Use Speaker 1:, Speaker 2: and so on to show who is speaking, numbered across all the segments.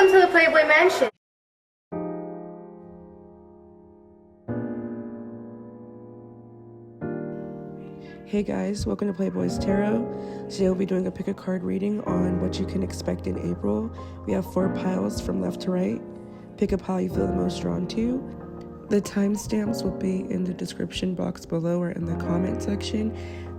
Speaker 1: Welcome to the Playboy Mansion.
Speaker 2: Hey guys, welcome to Playboy's Tarot. Today we'll be doing a pick a card reading on what you can expect in April. We have 4 piles from left to right. Pick a pile you feel the most drawn to. The timestamps will be in the description box below or in the comment section.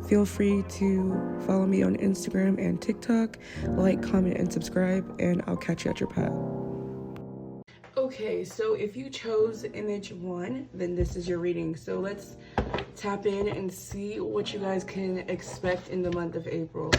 Speaker 2: Feel free to follow me on Instagram and TikTok. Like, comment, and subscribe, and I'll catch you at your pile. Okay, so if you chose image 1, then this is your reading. So let's tap in and see what you guys can expect in the month of April.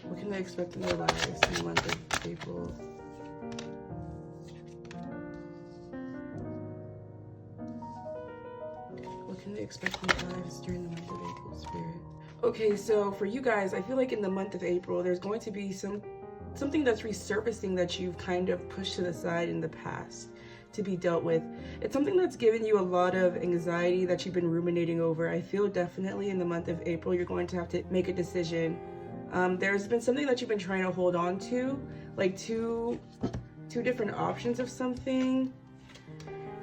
Speaker 2: What can they expect in their lives in the month of April? What can they expect in their lives during the month of April, Spirit? Okay, so for you guys, I feel like in the month of April, there's going to be something that's resurfacing that you've kind of pushed to the side in the past to be dealt with. It's something that's given you a lot of anxiety that you've been ruminating over. I feel definitely in the month of April, you're going to have to make a decision. There's been something that you've been trying to hold on to, like two different options of something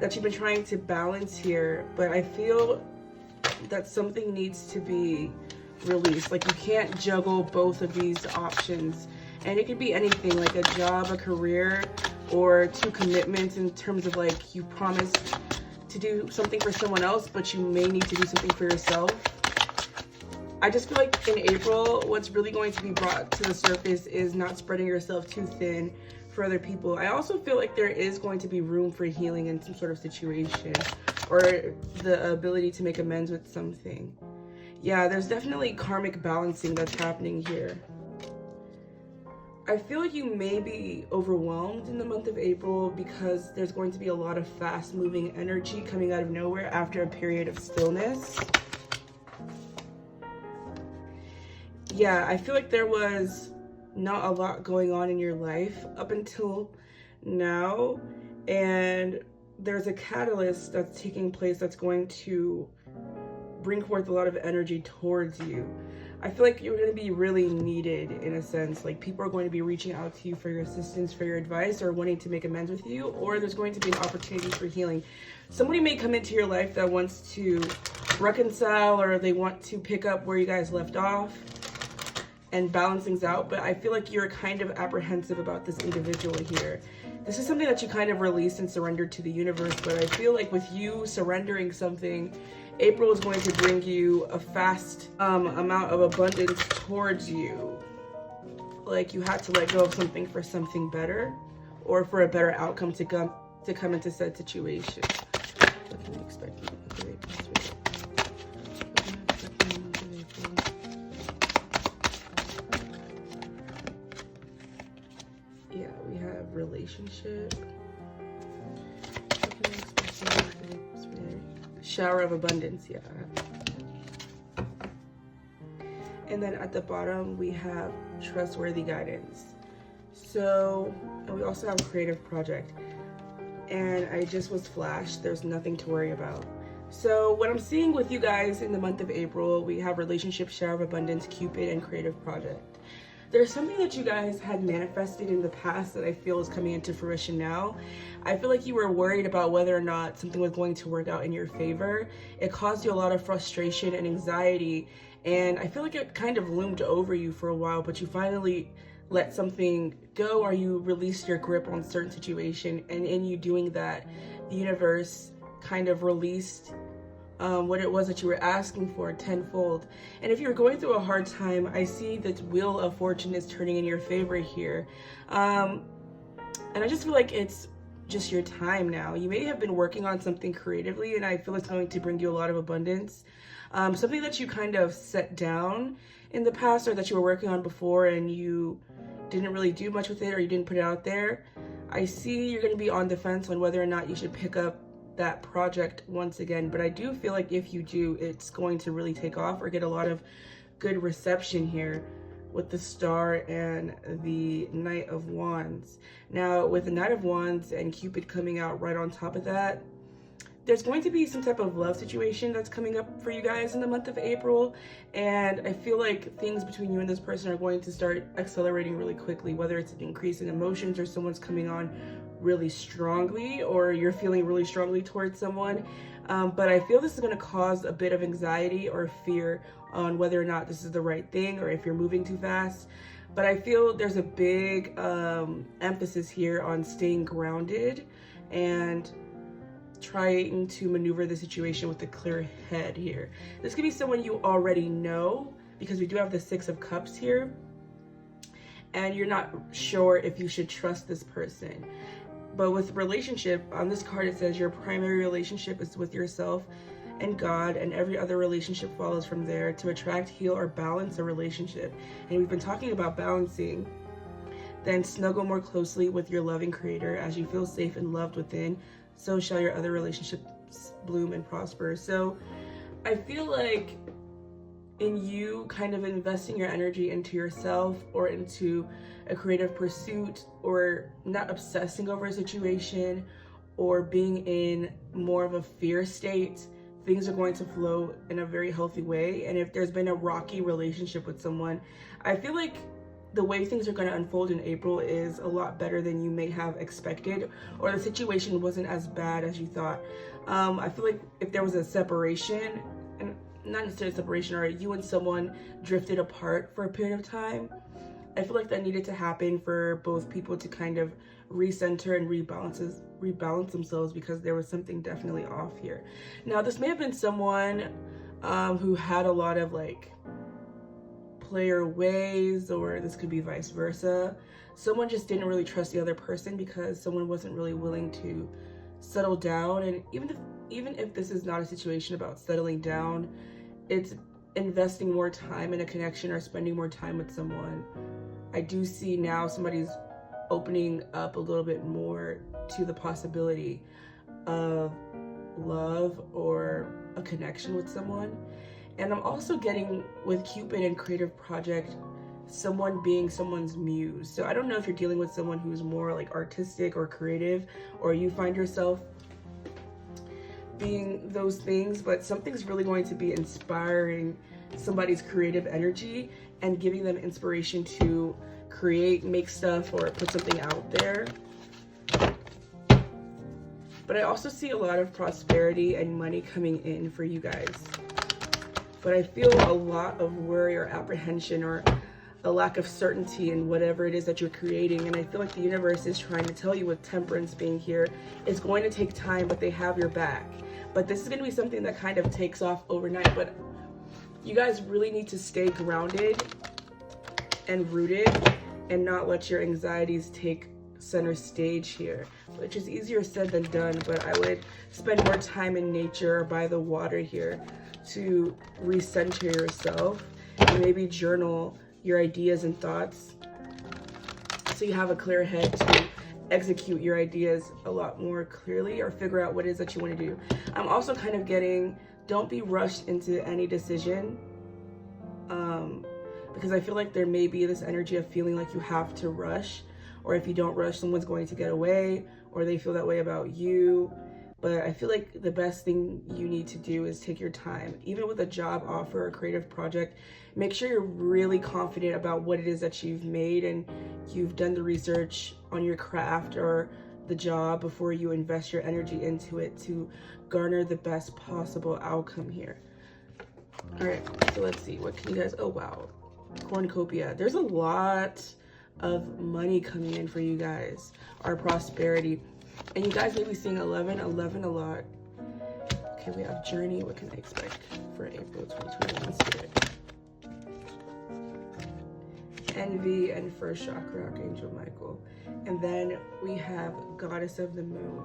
Speaker 2: that you've been trying to balance here, but I feel that something needs to be released. Like you can't juggle both of these options, and it could be anything, like a job, a career, or 2 commitments in terms of like you promised to do something for someone else, but you may need to do something for yourself. I just feel like in April, what's really going to be brought to the surface is not spreading yourself too thin for other people. I also feel like there is going to be room for healing in some sort of situation, or the ability to make amends with something. Yeah, there's definitely karmic balancing that's happening here. I feel like you may be overwhelmed in the month of April because there's going to be a lot of fast-moving energy coming out of nowhere after a period of stillness. Yeah, I feel like there was not a lot going on in your life up until now, and there's a catalyst that's taking place that's going to bring forth a lot of energy towards you. I feel like you're going to be really needed in a sense. Like people are going to be reaching out to you for your assistance, for your advice, or wanting to make amends with you, or there's going to be an opportunity for healing. Somebody may come into your life that wants to reconcile, or they want to pick up where you guys left off and balance things out, but I feel like you're kind of apprehensive about this individual here. This is something that you kind of released and surrendered to the universe, but I feel like with you surrendering something, April is going to bring you a fast amount of abundance towards you. Like you had to let go of something for something better, or for a better outcome to come into said situation. What can we expect? Yeah, we have relationship. Shower of abundance, yeah. And then at the bottom, we have trustworthy guidance. So, and we also have creative project. And I just was flashed. There's nothing to worry about. So what I'm seeing with you guys in the month of April, we have relationship, shower of abundance, Cupid, and creative project. There's something that you guys had manifested in the past that I feel is coming into fruition now. I feel like you were worried about whether or not something was going to work out in your favor. It caused you a lot of frustration and anxiety, and I feel like it kind of loomed over you for a while, but you finally let something go, or you released your grip on a certain situation, and in you doing that, the universe kind of released what it was that you were asking for tenfold. And if you're going through a hard time, I see that wheel of fortune is turning in your favor here. And I just feel like it's just your time now. You may have been working on something creatively, and I feel it's going to bring you a lot of abundance. Something that you kind of set down in the past, or that you were working on before and you didn't really do much with it, or you didn't put it out there. I see you're going to be on the fence on whether or not you should pick up that project once again, but I do feel like if you do, it's going to really take off or get a lot of good reception here with the Star and the Knight of Wands. Now, with the Knight of Wands and Cupid coming out right on top of that, there's going to be some type of love situation that's coming up for you guys in the month of April. And I feel like things between you and this person are going to start accelerating really quickly, whether it's an increase in emotions or someone's coming on really strongly or you're feeling really strongly towards someone. But I feel this is going to cause a bit of anxiety or fear on whether or not this is the right thing or if you're moving too fast. But I feel there's a big emphasis here on staying grounded and trying to maneuver the situation with a clear head here. This could be someone you already know, because we do have the Six of Cups here, and you're not sure if you should trust this person. But with relationship, on this card it says your primary relationship is with yourself and God, and every other relationship follows from there. To attract, heal, or balance a relationship, and we've been talking about balancing. Then snuggle more closely with your loving creator. As you feel safe and loved within, so shall your other relationships bloom and prosper. So I feel like in you kind of investing your energy into yourself or into a creative pursuit, or not obsessing over a situation or being in more of a fear state, things are going to flow in a very healthy way. And if there's been a rocky relationship with someone, I feel like the way things are going to unfold in April is a lot better than you may have expected, or the situation wasn't as bad as you thought. I feel like if there was a separation, and not necessarily separation, or you and someone drifted apart for a period of time, I feel like that needed to happen for both people to kind of recenter and rebalance themselves, because there was something definitely off here. Now, this may have been someone who had a lot of like player ways, or this could be vice versa. Someone just didn't really trust the other person because someone wasn't really willing to settle down. And even if this is not a situation about settling down, it's investing more time in a connection or spending more time with someone. I do see now somebody's opening up a little bit more to the possibility of love or a connection with someone. And I'm also getting, with Cupid and creative project, someone being someone's muse. So I don't know if you're dealing with someone who's more like artistic or creative, or you find yourself being those things, but something's really going to be inspiring somebody's creative energy and giving them inspiration to create, make stuff, or put something out there. But I also see a lot of prosperity and money coming in for you guys. But I feel a lot of worry or apprehension or a lack of certainty in whatever it is that you're creating. And I feel like the universe is trying to tell you, with Temperance being here, it's going to take time, but they have your back. But this is going to be something that kind of takes off overnight. But you guys really need to stay grounded and rooted and not let your anxieties take center stage here, which is easier said than done. But I would spend more time in nature or by the water here to recenter yourself, and maybe journal your ideas and thoughts so you have a clear head to execute your ideas a lot more clearly, or figure out what it is that you want to do. I'm also kind of getting, don't be rushed into any decision, because I feel like there may be this energy of feeling like you have to rush, or if you don't rush, someone's going to get away, or they feel that way about you. But I feel like the best thing you need to do is take your time. Even with a job offer or creative project, make sure you're really confident about what it is that you've made and you've done the research on your craft or the job before you invest your energy into it to garner the best possible outcome here. All right, so let's see. What can you guys, oh wow, cornucopia. There's a lot of money coming in for you guys, or prosperity. And you guys may be seeing 11 a lot. Okay, we have journey. What can I expect for April 2021 spirit? Envy and first chakra, Archangel Michael. And then we have goddess of the moon.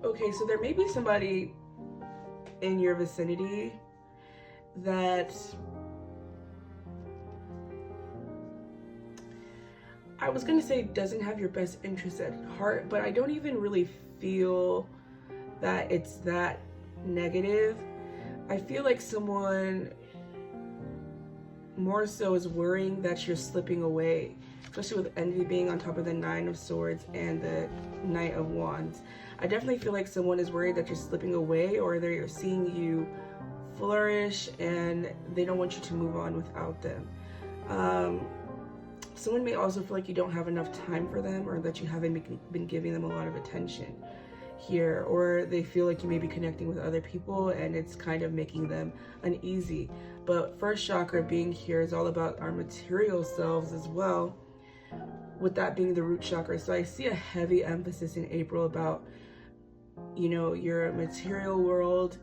Speaker 2: Okay, so there may be somebody in your vicinity that I was gonna say doesn't have your best interest at heart, but I don't even really feel that it's that negative. I feel like someone more so is worrying that you're slipping away, especially with envy being on top of the 9 of Swords and the Knight of Wands. I definitely feel like someone is worried that you're slipping away, or they're seeing you flourish and they don't want you to move on without them. Someone may also feel like you don't have enough time for them, or that you haven't been giving them a lot of attention here, or they feel like you may be connecting with other people and it's kind of making them uneasy. But first chakra being here is all about our material selves as well, with that being the root chakra. So I see a heavy emphasis in April about, you know, your material world,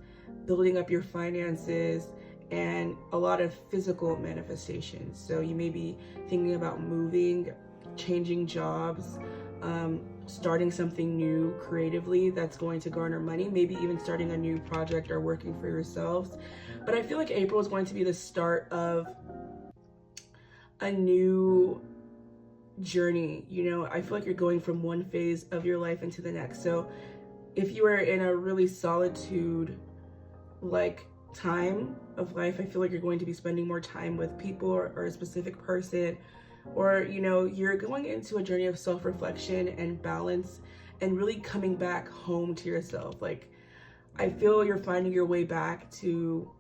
Speaker 2: building up your finances, and a lot of physical manifestations. So you may be thinking about moving, changing jobs, starting something new creatively that's going to garner money, maybe even starting a new project or working for yourselves. But I feel like April is going to be the start of a new journey. You know, I feel like you're going from one phase of your life into the next. So if you are in a really solitude like time of life, I feel like you're going to be spending more time with people, or a specific person, or, you know, you're going into a journey of self-reflection and balance and really coming back home to yourself. Like, I feel you're finding your way back to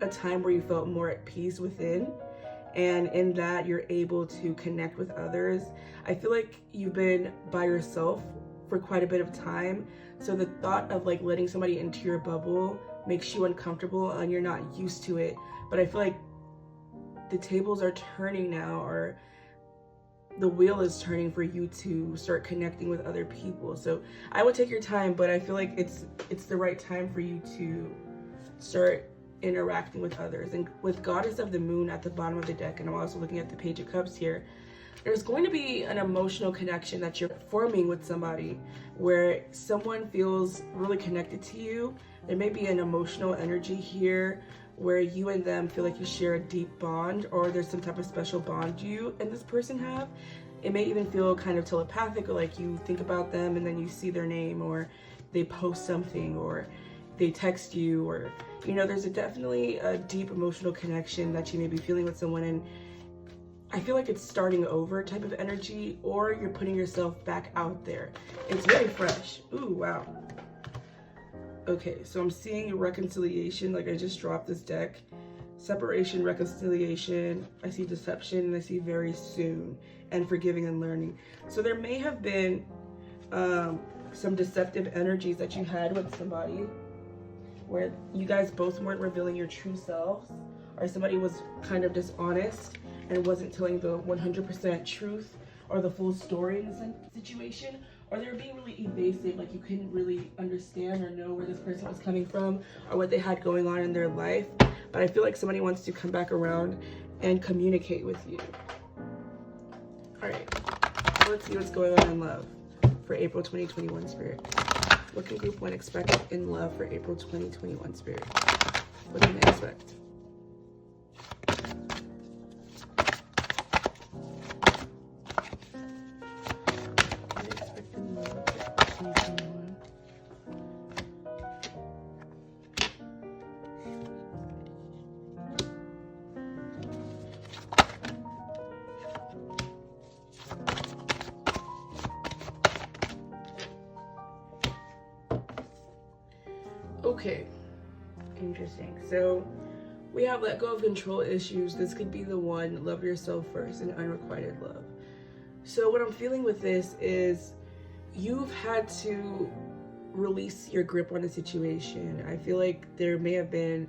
Speaker 2: a time where you felt more at peace within, and in that you're able to connect with others. I feel like you've been by yourself for quite a bit of time, so the thought of like letting somebody into your bubble makes you uncomfortable and you're not used to it. But I feel like the tables are turning now, or the wheel is turning for you to start connecting with other people. So I would take your time, but I feel like it's the right time for you to start interacting with others. And with Goddess of the Moon at the bottom of the deck, and I'm also looking at the Page of Cups here, there's going to be an emotional connection that you're forming with somebody, where someone feels really connected to you. There may be an emotional energy here where you and them feel like you share a deep bond, or there's some type of special bond you and this person have. It may even feel kind of telepathic, or like you think about them and then you see their name, or they post something, or they text you, or, you know, there's definitely a deep emotional connection that you may be feeling with someone. And I feel like it's starting over type of energy, or you're putting yourself back out there. It's very fresh. Ooh, wow. Okay, so I'm seeing reconciliation. Like, I just dropped this deck. Separation, reconciliation. I see deception, and I see very soon, and forgiving and learning. So there may have been some deceptive energies that you had with somebody, where you guys both weren't revealing your true selves, or somebody was kind of dishonest and wasn't telling the 100% truth or the full story in the situation, or they were being really evasive, like you couldn't really understand or know where this person was coming from or what they had going on in their life. But I feel like somebody wants to come back around and communicate with you. All right, let's see what's going on in love for April 2021, Spirit. What can Group 1 expect in love for April 2021, Spirit? What can they expect? Okay, interesting. So we have let go of control issues. This could be the one, love yourself first, and unrequited love. So what I'm feeling with this is you've had to release your grip on a situation. I feel like there may have been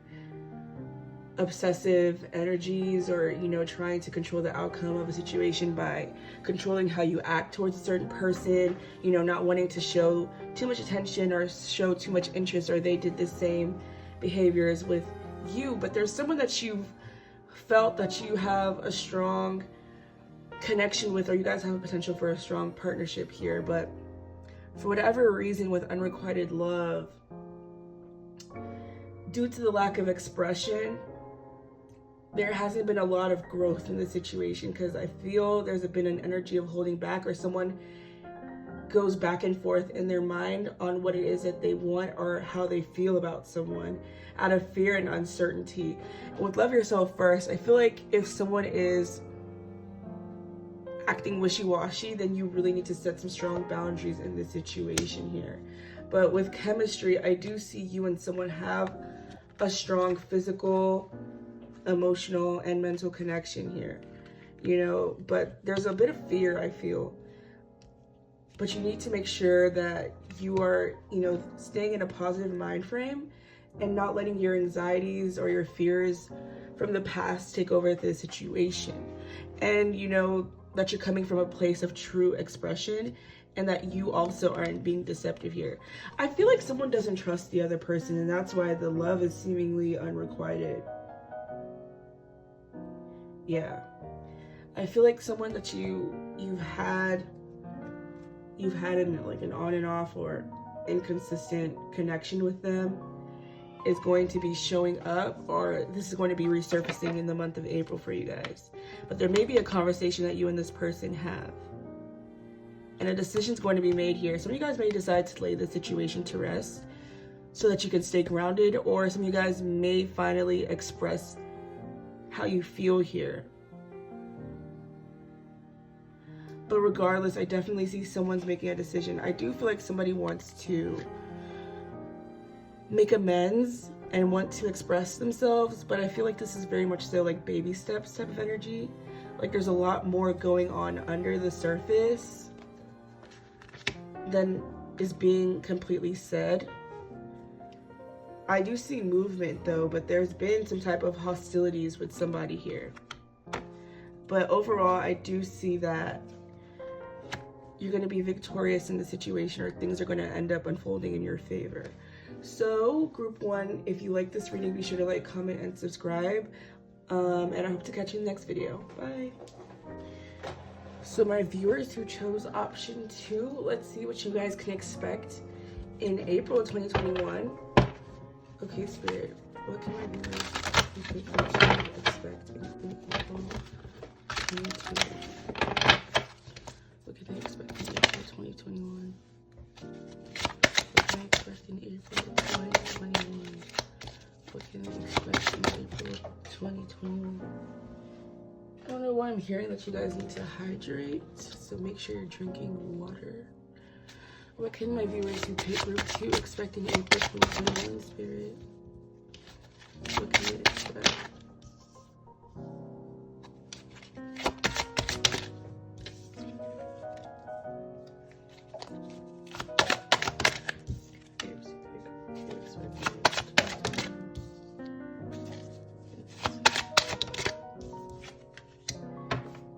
Speaker 2: obsessive energies, or, you know, trying to control the outcome of a situation by controlling how you act towards a certain person, you know, not wanting to show too much attention or show too much interest, or they did the same behaviors with you. But there's someone that you've felt that you have a strong connection with, or you guys have a potential for a strong partnership here, but for whatever reason with unrequited love, due to the lack of expression, there hasn't been a lot of growth in the situation, because I feel there's been an energy of holding back, or someone goes back and forth in their mind on what it is that they want or how they feel about someone out of fear and uncertainty. With love yourself first, I feel like if someone is acting wishy-washy, then you really need to set some strong boundaries in this situation here. But with chemistry, I do see you and someone have a strong physical, emotional, and mental connection here, you know, but there's a bit of fear, I feel. But you need to make sure that you are, you know, staying in a positive mind frame and not letting your anxieties or your fears from the past take over the situation. And, you know, that you're coming from a place of true expression and that you also aren't being deceptive here. I feel like someone doesn't trust the other person, and that's why the love is seemingly unrequited. Yeah. I feel like someone that you've had an on and off or inconsistent connection with them is going to be showing up, or this is going to be resurfacing in the month of April for you guys. But there may be a conversation that you and this person have, and a decision is going to be made here. Some of you guys may decide to lay the situation to rest so that you can stay grounded, or some of you guys may finally express how you feel here. But regardless, I definitely see someone's making a decision. I do feel like somebody wants to make amends and want to express themselves, but I feel like this is very much so like baby steps type of energy. Like there's a lot more going on under the surface than is being completely said. I do see movement though, but there's been some type of hostilities with somebody here. But overall, I do see that you're going to be victorious in the situation, or things are going to end up unfolding in your favor. So group 1, if you like this reading, be sure to like, comment, and subscribe. And I hope to catch you in the next video. Bye. So my viewers who chose option 2, let's see what you guys can expect in April of 2021. Okay, Spirit, what can my viewers expect in April 2021? What can they expect in April 2021? What can they expect in April 2021? What can they expect in April 2021? I don't know why I'm hearing that you guys need to hydrate, so make sure you're drinking water. What can my viewers who take group 2 expect in April 2021, Spirit? What can they expect?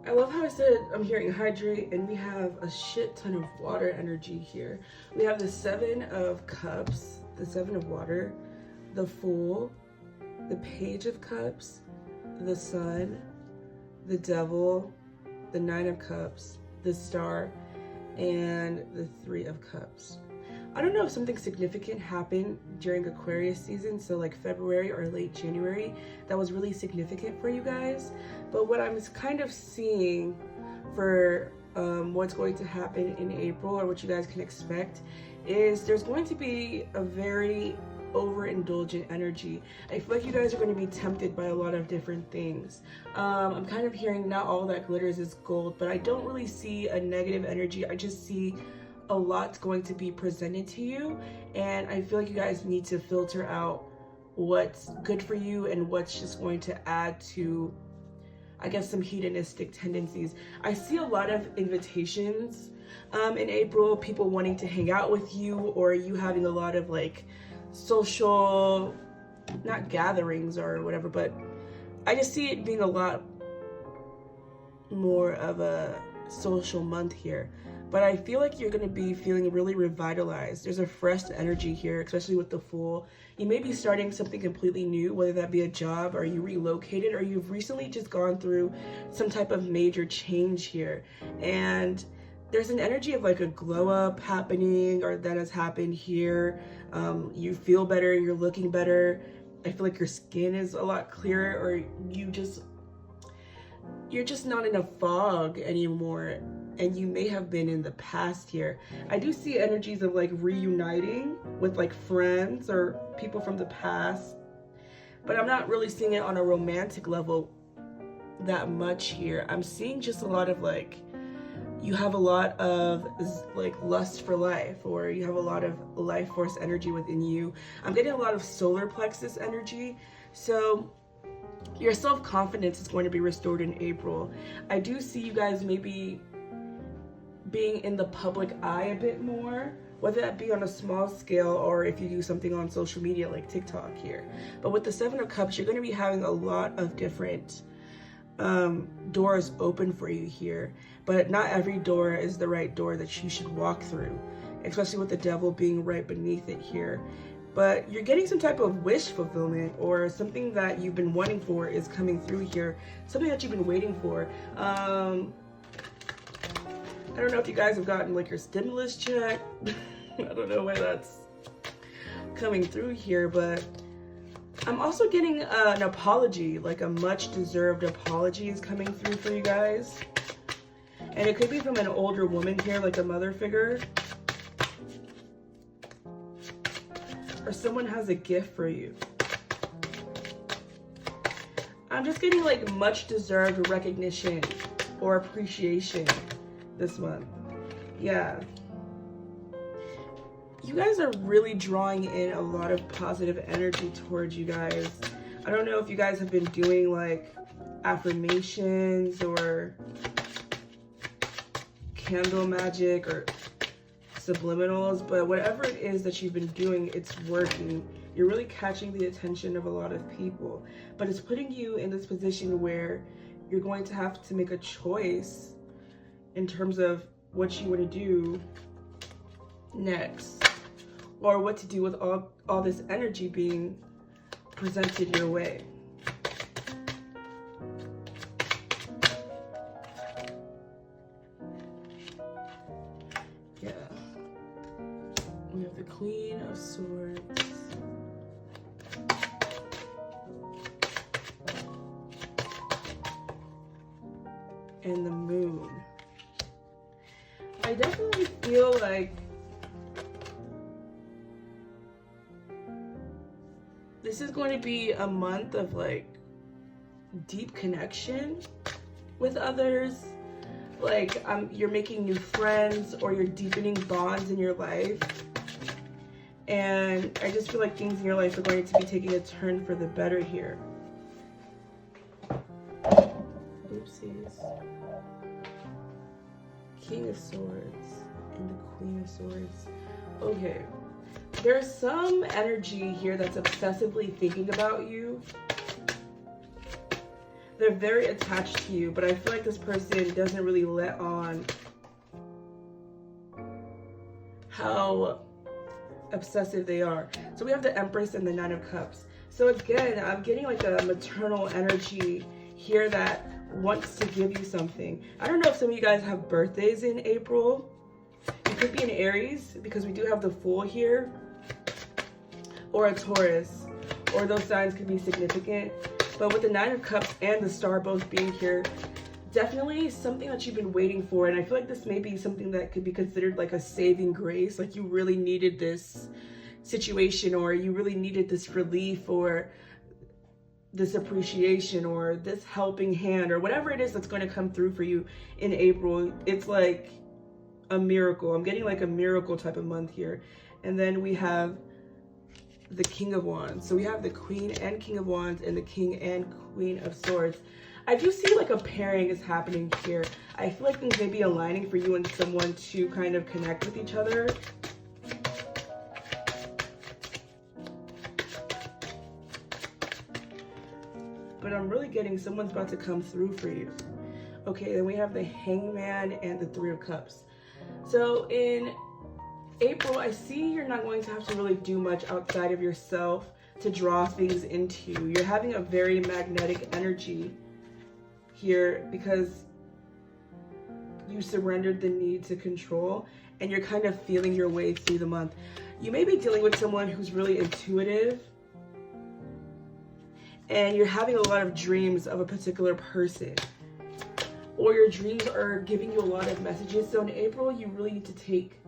Speaker 2: I love how I said I'm hearing hydrate, and we have a shit ton of water energy here. We have the 7 of Cups, the 7 of water, the Fool, the Page of Cups, the Sun, the Devil, the 9 of Cups, the Star, and the 3 of Cups. I don't know if something significant happened during Aquarius season, so like February or late January, that was really significant for you guys. But what I'm kind of seeing for what's going to happen in April, or what you guys can expect, is there's going to be a very overindulgent energy. I feel like you guys are going to be tempted by a lot of different things. I'm kind of hearing not all that glitters is gold, but I don't really see a negative energy. I just see a lot's going to be presented to you, and I feel like you guys need to filter out what's good for you and what's just going to add to, I guess, some hedonistic tendencies. I see a lot of invitations in April, people wanting to hang out with you, or you having a lot of like social, not gatherings or whatever, but I just see it being a lot more of a social month here. But I feel like you're going to be feeling really revitalized. There's a fresh energy here, especially with the Fool. You may be starting something completely new, whether that be a job, or you relocated, or you've recently just gone through some type of major change here. And there's an energy of like a glow up happening, or that has happened here. You feel better, you're looking better. I feel like your skin is a lot clearer, or you're just not in a fog anymore. and you may have been in the past here. I do see energies of like reuniting with like friends or people from the past, but I'm not really seeing it on a romantic level that much here. I'm seeing just a lot of like, you have a lot of like lust for life, or you have a lot of life force energy within you. I'm getting a lot of solar plexus energy. So your self-confidence is going to be restored in April. I do see you guys maybe being in the public eye a bit more, whether that be on a small scale or if you do something on social media like TikTok here. But with the Seven of Cups, you're going to be having a lot of different doors open for you here, but not every door is the right door that you should walk through, especially with the Devil being right beneath it here. But you're getting some type of wish fulfillment, or something that you've been wanting for is coming through here, something that you've been waiting for. I don't know if you guys have gotten like your stimulus check. I don't know why that's coming through here, but I'm also getting an apology, like a much deserved apology is coming through for you guys. And it could be from an older woman here, like a mother figure. Or someone has a gift for you. I'm just getting like much deserved recognition or appreciation this month. Yeah. You guys are really drawing in a lot of positive energy towards you guys. I don't know if you guys have been doing like affirmations or candle magic or subliminals, but whatever it is that you've been doing, it's working. You're really catching the attention of a lot of people, but it's putting you in this position where you're going to have to make a choice in terms of what you want to do next, or what to do with all this energy being presented your way. Yeah. We have the Queen of Swords. And the Moon. I definitely feel like this is going to be a month of like deep connection with others. Like you're making new friends, or you're deepening bonds in your life. And I just feel like things in your life are going to be taking a turn for the better here. Oopsies. King of Swords and the Queen of Swords. Okay. There's some energy here that's obsessively thinking about you. They're very attached to you, but I feel like this person doesn't really let on how obsessive they are. So we have the Empress and the Nine of Cups. So again, I'm getting like a maternal energy here that wants to give you something. I don't know if some of you guys have birthdays in April. You could be an Aries, because we do have the Fool here, or a Taurus, or those signs could be significant. But with the Nine of Cups and the Star both being here, definitely something that you've been waiting for. And I feel like this may be something that could be considered like a saving grace, like you really needed this situation, or you really needed this relief, or this appreciation, or this helping hand, or whatever it is that's going to come through for you in April. It's like a miracle. I'm getting like a miracle type of month here. And then we have the King of Wands. So we have the Queen and King of Wands and the King and Queen of Swords. I do see like a pairing is happening here. I feel like things may be aligning for you and someone to kind of connect with each other. But I'm really getting someone's about to come through for you. Okay, then we have the Hangman and the Three of Cups. So in April, I see you're not going to have to really do much outside of yourself to draw things into you. You're having a very magnetic energy here because you surrendered the need to control, and you're kind of feeling your way through the month. You may be dealing with someone who's really intuitive, and you're having a lot of dreams of a particular person. or your dreams are giving you a lot of messages. So in April, you really need to take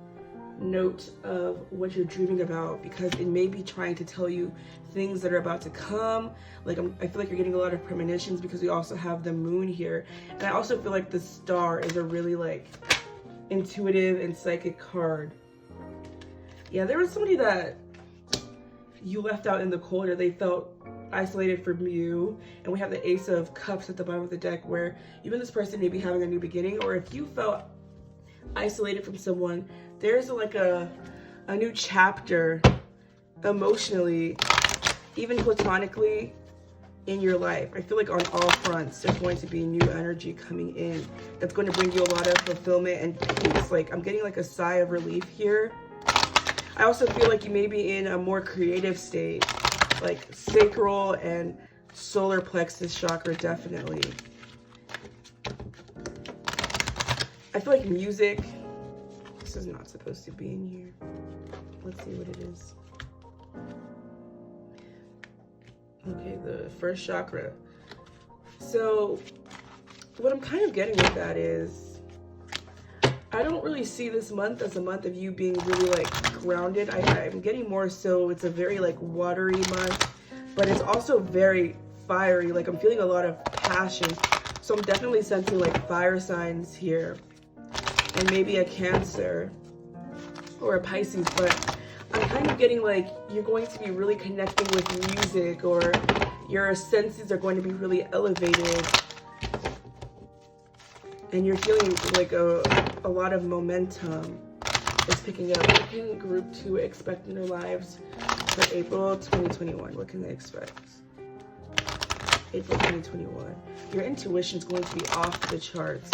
Speaker 2: note of what you're dreaming about, because it may be trying to tell you things that are about to come. Like I feel like you're getting a lot of premonitions, because we also have the moon here, and I also feel like the star is a really like intuitive and psychic card. Yeah, there was somebody that you left out in the cold, or they felt isolated from you. And we have the Ace of Cups at the bottom of the deck, where you and this person may be having a new beginning, or if you felt isolated from someone, there's like a new chapter emotionally, even platonically, in your life. I feel like on all fronts there's going to be new energy coming in that's going to bring you a lot of fulfillment and peace. Like I'm getting like a sigh of relief here. I also feel like you may be in a more creative state, like sacral and solar plexus chakra, definitely. I feel like music, this is not supposed to be in here. Let's see what it is. Okay, the first chakra. So what I'm kind of getting with that is, I don't really see this month as a month of you being really like grounded. I'm getting more so it's a very like watery month, but it's also very fiery. Like I'm feeling a lot of passion. So I'm definitely sensing like fire signs here, and maybe a Cancer or a Pisces, but I'm kind of getting like you're going to be really connecting with music, or your senses are going to be really elevated, and you're feeling like a lot of momentum is picking up. What can group 2 expect in their lives for April 2021? What can they expect? April 2021. Your intuition is going to be off the charts.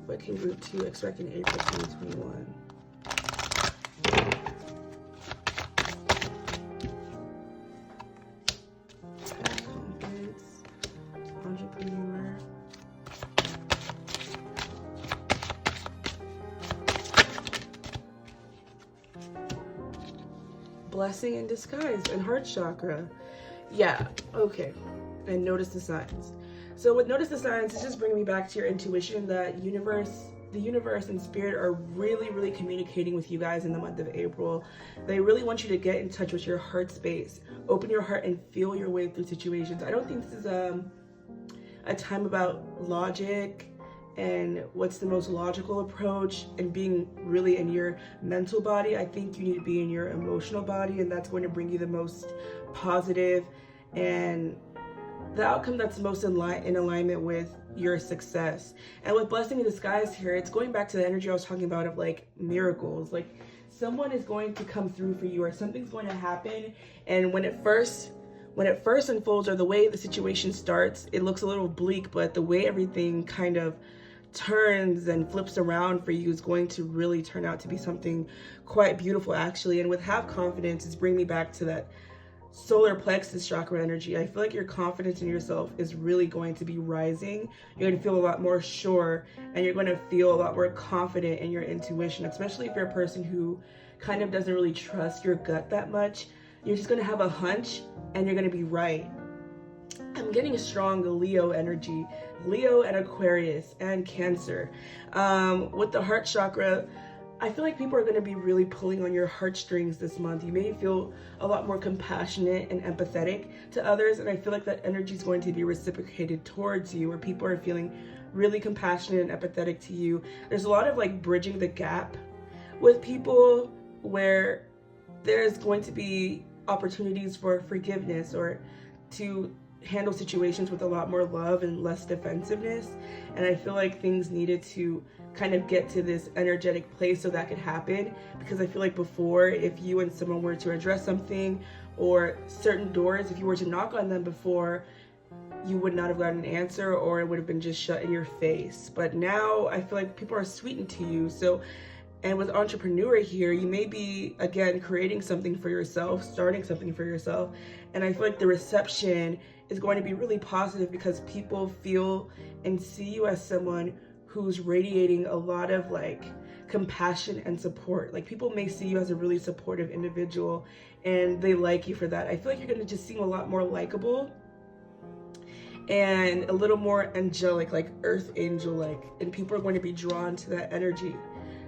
Speaker 2: What can group 2 expect in April 2021? Confidence, entrepreneur. Blessing in disguise and heart chakra. Yeah, okay. And notice the signs. So with notice the signs, it's just bringing me back to your intuition that the universe and spirit are really, really communicating with you guys in the month of April. They really want you to get in touch with your heart space. Open your heart and feel your way through situations. I don't think this is a time about logic and what's the most logical approach and being really in your mental body. I think you need to be in your emotional body, and that's going to bring you the most positive and the outcome that's most in alignment with your success. And with blessing in disguise here, it's going back to the energy I was talking about of like miracles. Like someone is going to come through for you, or something's going to happen, and when it first unfolds, or the way the situation starts, it looks a little bleak, but the way everything kind of turns and flips around for you is going to really turn out to be something quite beautiful, actually. And with have confidence, it's bringing me back to that solar plexus chakra energy. I feel like your confidence in yourself is really going to be rising. You're going to feel a lot more sure, and you're going to feel a lot more confident in your intuition, especially if you're a person who kind of doesn't really trust your gut that much. You're just going to have a hunch, and you're going to be right. I'm getting a strong Leo energy. Leo and Aquarius and Cancer. With the heart chakra, I feel like people are going to be really pulling on your heartstrings this month. You may feel a lot more compassionate and empathetic to others, and I feel like that energy is going to be reciprocated towards you, where people are feeling really compassionate and empathetic to you. There's a lot of like bridging the gap with people, where there's going to be opportunities for forgiveness, or to handle situations with a lot more love and less defensiveness. And I feel like things needed to kind of get to this energetic place so that could happen, because I feel like before, if you and someone were to address something, or certain doors, if you were to knock on them before, you would not have gotten an answer, or it would have been just shut in your face. But now I feel like people are sweetened to you. So, and with entrepreneur here, you may be, again, creating something for yourself, starting something for yourself. And I feel like the reception is going to be really positive, because people feel and see you as someone who's radiating a lot of like compassion and support. Like people may see you as a really supportive individual, and they like you for that. I feel like you're going to just seem a lot more likable. and a little more angelic, like earth angel like, and people are going to be drawn to that energy.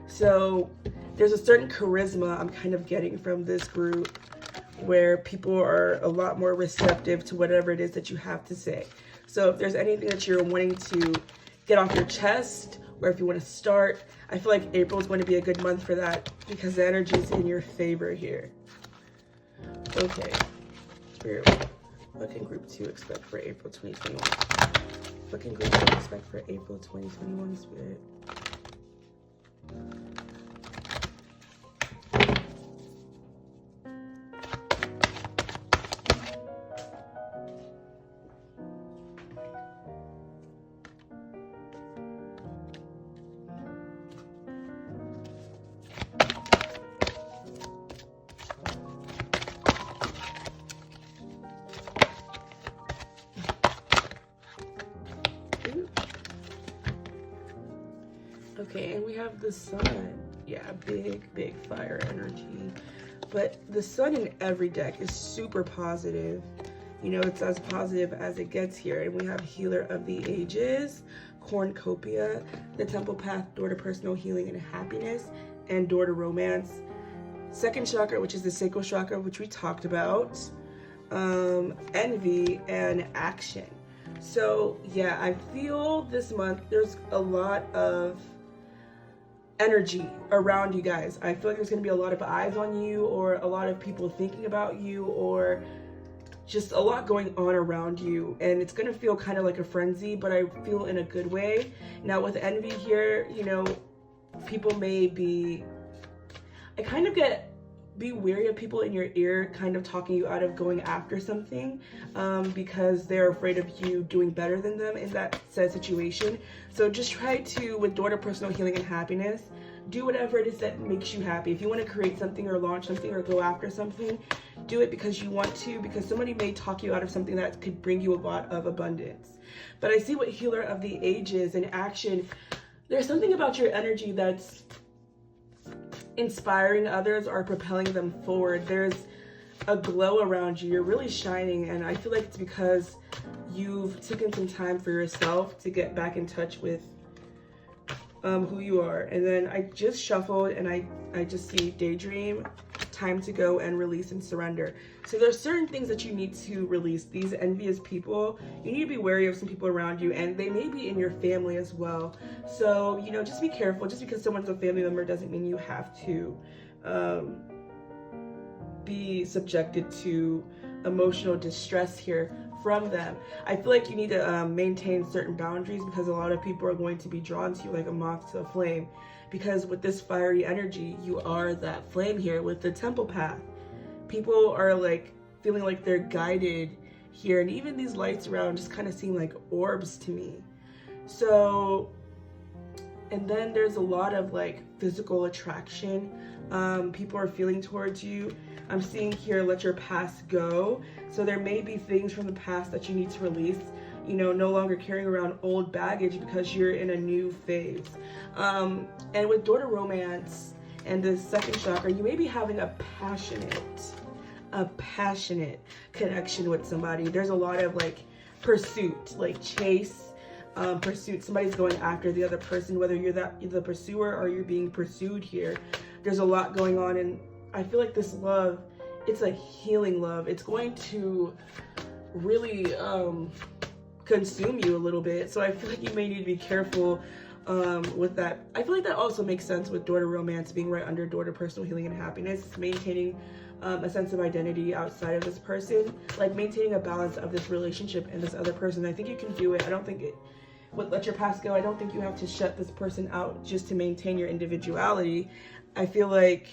Speaker 2: So there's a certain charisma I'm kind of getting from this group, where people are a lot more receptive to whatever it is that you have to say. So if there's anything that you're wanting to get off your chest, or if you want to start, I feel like April is going to be a good month for that, because the energy is in your favor here. Okay, Spirit, what can group 2 expect for April 2021? What can group 2 expect for April 2021, Spirit? Okay, and we have the sun. Yeah, big fire energy. But the sun in every deck is super positive. You know, it's as positive as it gets here. And we have Healer of the Ages, Cornucopia, the Temple Path, Door to Personal Healing and Happiness, and Door to Romance. Second chakra, which is the sacral chakra, which we talked about. Envy and Action. So yeah, I feel this month there's a lot of energy around you guys. I feel like there's going to be a lot of eyes on you, or a lot of people thinking about you, or just a lot going on around you, and it's going to feel kind of like a frenzy, but I feel in a good way. Now with envy here, you know, people may be, I kind of be wary of people in your ear kind of talking you out of going after something, because they're afraid of you doing better than them in that said situation. So just try to, with Door to Personal Healing and Happiness, do whatever it is that makes you happy. If you want to create something or launch something or go after something, do it because you want to, because somebody may talk you out of something that could bring you a lot of abundance. But I see what Healer of the Ages and Action, there's something about your energy that's inspiring others or propelling them forward. There's a glow around you. You're really shining, and I feel like it's because you've taken some time for yourself to get back in touch with who you are. And then I just shuffled, and I just see Daydream, Time to Go, and Release and Surrender. So there's certain things that you need to release. These envious people, you need to be wary of some people around you, and they may be in your family as well. So, you know, just be careful. Just because someone's a family member doesn't mean you have to be subjected to emotional distress here from them. I feel like you need to maintain certain boundaries, because a lot of people are going to be drawn to you like a moth to a flame, because with this fiery energy, you are that flame here with the Temple Path. People are like feeling like they're guided here, and even these lights around just kind of seem like orbs to me. So, and then there's a lot of like physical attraction people are feeling towards you. I'm seeing here, let your past go. So there may be things from the past that you need to release, you know, no longer carrying around old baggage because you're in a new phase. And with Door to Romance and the second chakra, you may be having a passionate connection with somebody. There's a lot of like pursuit, like chase, pursuit. Somebody's going after the other person, whether you're the pursuer or you're being pursued here. There's a lot going on, and I feel like this love, it's a healing love. It's going to really consume you a little bit. So I feel like you may need to be careful with that. I feel like that also makes sense with Door to Romance being right under Door to Personal Healing and Happiness. It's maintaining a sense of identity outside of this person, like maintaining a balance of this relationship and this other person. I think you can do it. I don't think it would let your past go. I don't think you have to shut this person out just to maintain your individuality. I feel like,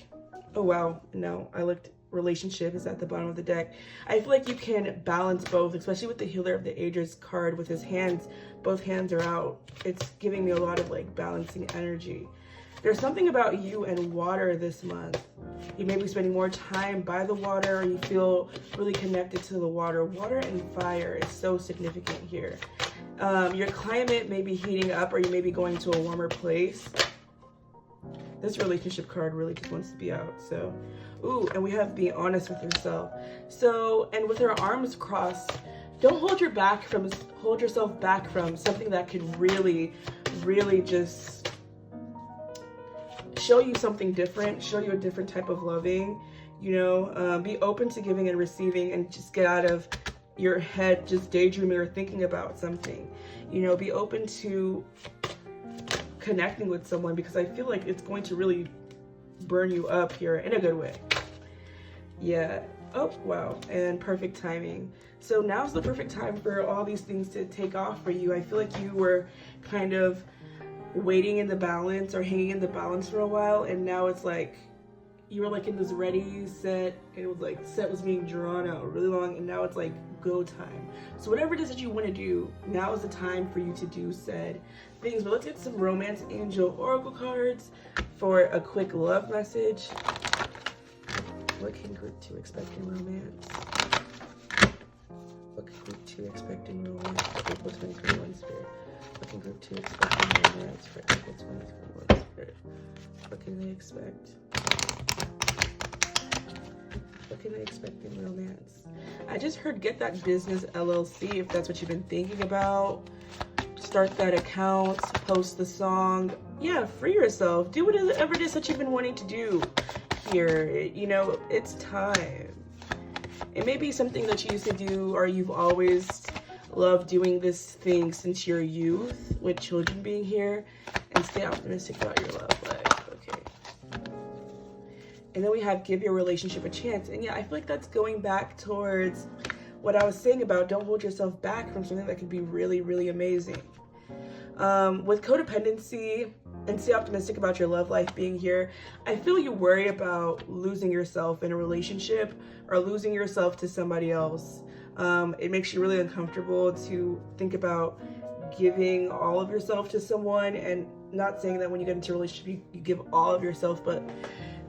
Speaker 2: oh wow, no, I looked, relationship is at the bottom of the deck. I feel like you can balance both, especially with the Healer of the Ages card with his hands. Both hands are out. It's giving me a lot of like balancing energy. There's something about you and water this month. You may be spending more time by the water, or you feel really connected to the water. Water and fire is so significant here. Your climate may be heating up, or you may be going to a warmer place. This relationship card really just wants to be out. So, ooh, and we have being honest with yourself. So, and with her arms crossed, don't hold yourself back from something that could really, really just show you something different, show you a different type of loving, you know. Be open to giving and receiving, and just get out of your head just daydreaming or thinking about something, you know. Be open to connecting with someone, because I feel like it's going to really burn you up here in a good way. Yeah. Oh, wow. And perfect timing. So now's the perfect time for all these things to take off for you. I feel like you were kind of waiting in the balance or hanging in the balance for a while, and now it's like you were like in this ready set, and it was like set was being drawn out really long, and now it's like go time. So whatever it is that you want to do, now is the time for you to do said things. But let's get some romance angel oracle cards for a quick love message. What can group 2 expect in romance? What can group 2 expect in romance for April 2021 spirit? What can group 2 expect in romance for April 2021 spirit? What can they expect? What can they expect in romance? I just heard get that business LLC if that's what you've been thinking about. Start that account, post the song. Yeah, free yourself. Do whatever it is that you've been wanting to do here. You know, it's time. It may be something that you used to do, or you've always loved doing this thing since your youth, with children being here. And stay optimistic about your love life. Okay. And then we have give your relationship a chance. And yeah, I feel like that's going back towards what I was saying about don't hold yourself back from something that could be really, really amazing. With codependency and stay optimistic about your love life being here, I feel you worry about losing yourself in a relationship or losing yourself to somebody else. It makes you really uncomfortable to think about giving all of yourself to someone, and not saying that when you get into a relationship you give all of yourself, but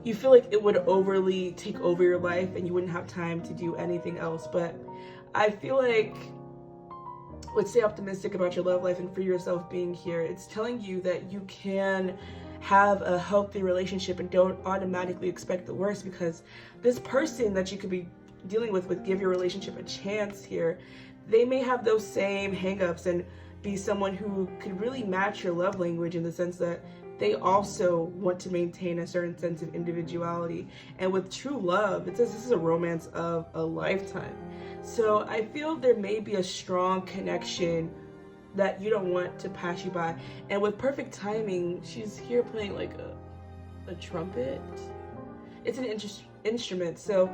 Speaker 2: you feel like it would overly take over your life and you wouldn't have time to do anything else. But I feel like with stay optimistic about your love life and free yourself being here, it's telling you that you can have a healthy relationship and don't automatically expect the worst, because this person that you could be dealing with give your relationship a chance here, they may have those same hangups and be someone who could really match your love language, in the sense that they also want to maintain a certain sense of individuality. And with true love, it says this is a romance of a lifetime. So I feel there may be a strong connection that you don't want to pass you by. And with perfect timing, she's here playing like a trumpet. It's an instrument. So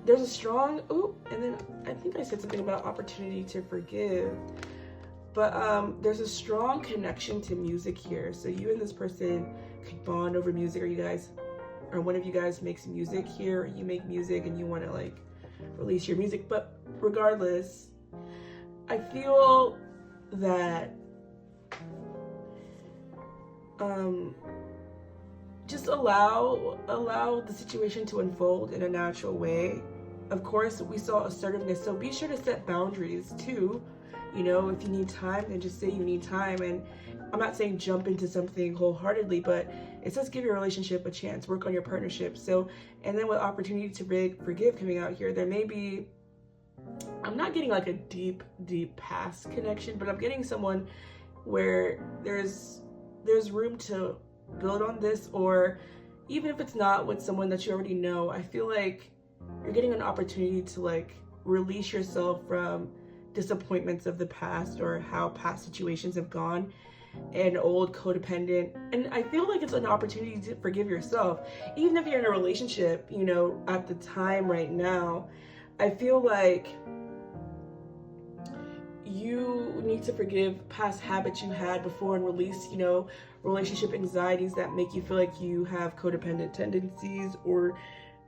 Speaker 2: there's a strong, and then I think I said something about opportunity to forgive. But there's a strong connection to music here. So you and this person could bond over music, or one of you guys makes music here, or you make music and you want to like release your music. But regardless, I feel that just allow the situation to unfold in a natural way. Of course, we saw assertiveness, so be sure to set boundaries too. You know, if you need time, then just say you need time. And I'm not saying jump into something wholeheartedly, but it says give your relationship a chance, work on your partnership. So, and then with opportunity to forgive coming out here, there may be, I'm not getting like a deep past connection, but I'm getting someone where there's room to build on this. Or even if it's not with someone that you already know, I feel like you're getting an opportunity to like release yourself from disappointments of the past, or how past situations have gone, and old codependent. And I feel like it's an opportunity to forgive yourself, even if you're in a relationship, you know, at the time right now. I feel like you need to forgive past habits you had before and release, you know, relationship anxieties that make you feel like you have codependent tendencies, or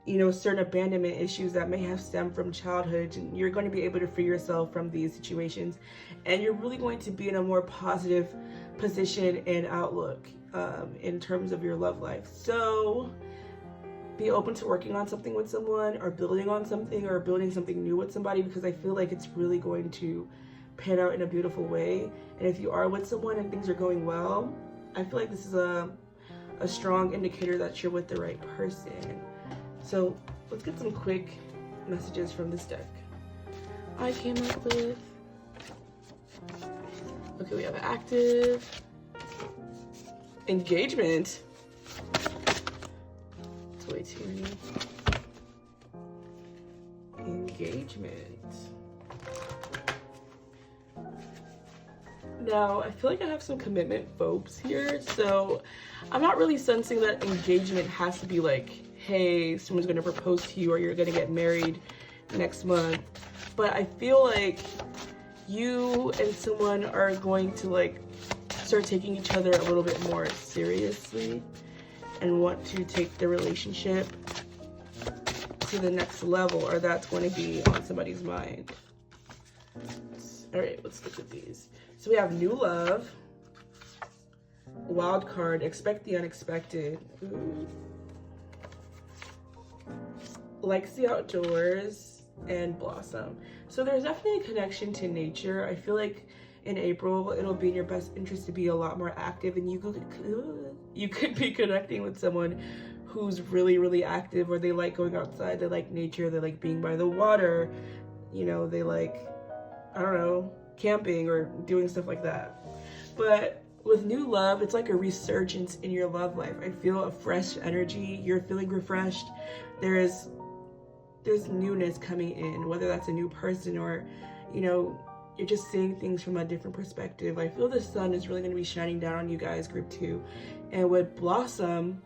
Speaker 2: you know, certain abandonment issues that may have stemmed from childhood. And you're going to be able to free yourself from these situations, and you're really going to be in a more positive position and outlook in terms of your love life. So be open to working on something with someone, or building on something, or building something new with somebody, because I feel like it's really going to pan out in a beautiful way. And if you are with someone and things are going well, I feel like this is a strong indicator that you're with the right person. So let's get some quick messages from this deck. I came up with. Okay, we have active, engagement. It's way too many. Engagement. Now, I feel like I have some commitment phobes here, so I'm not really sensing that engagement has to be like, hey, someone's gonna propose to you or you're gonna get married next month. But I feel like you and someone are going to like start taking each other a little bit more seriously and want to take the relationship to the next level, or that's going to be on somebody's mind. All right, let's look at these. So we have new love, wild card, expect the unexpected. Ooh. Likes the outdoors, and blossom. So there's definitely a connection to nature. I feel like in April, it'll be in your best interest to be a lot more active, and you could be connecting with someone who's really, really active, or they like going outside, they like nature, they like being by the water, you know, they like, I don't know, camping or doing stuff like that. But with new love, it's like a resurgence in your love life. I feel a fresh energy. You're feeling refreshed. There's newness coming in, whether that's a new person or, you know, you're just seeing things from a different perspective. I feel the sun is really going to be shining down on you guys, group 2. And with blossom,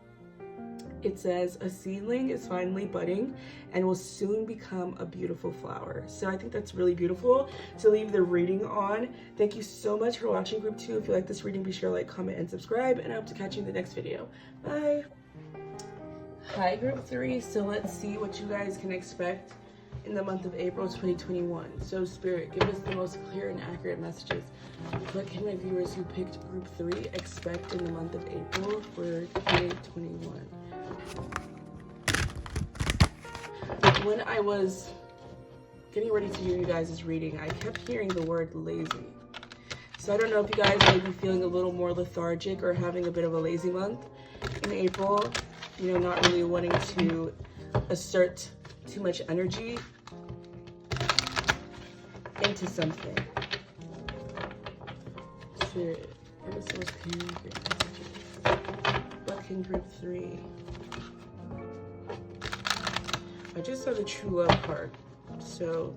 Speaker 2: it says a seedling is finally budding and will soon become a beautiful flower. So I think that's really beautiful to leave the reading on. Thank you so much for watching, group 2. If you like this reading, be sure to like, comment, and subscribe, and I hope to catch you in the next video. Bye. Hi, group 3. So let's see what you guys can expect in the month of April 2021. So Spirit, give us the most clear and accurate messages. What can my viewers who picked group 3 expect in the month of April for 2021? When I was getting ready to do you guys' reading, I kept hearing the word lazy. So I don't know if you guys may be feeling a little more lethargic or having a bit of a lazy month in April. You know, not really wanting to assert too much energy into something. Spirit, give us the most clear messages. What can group 3? I just saw the true love card, so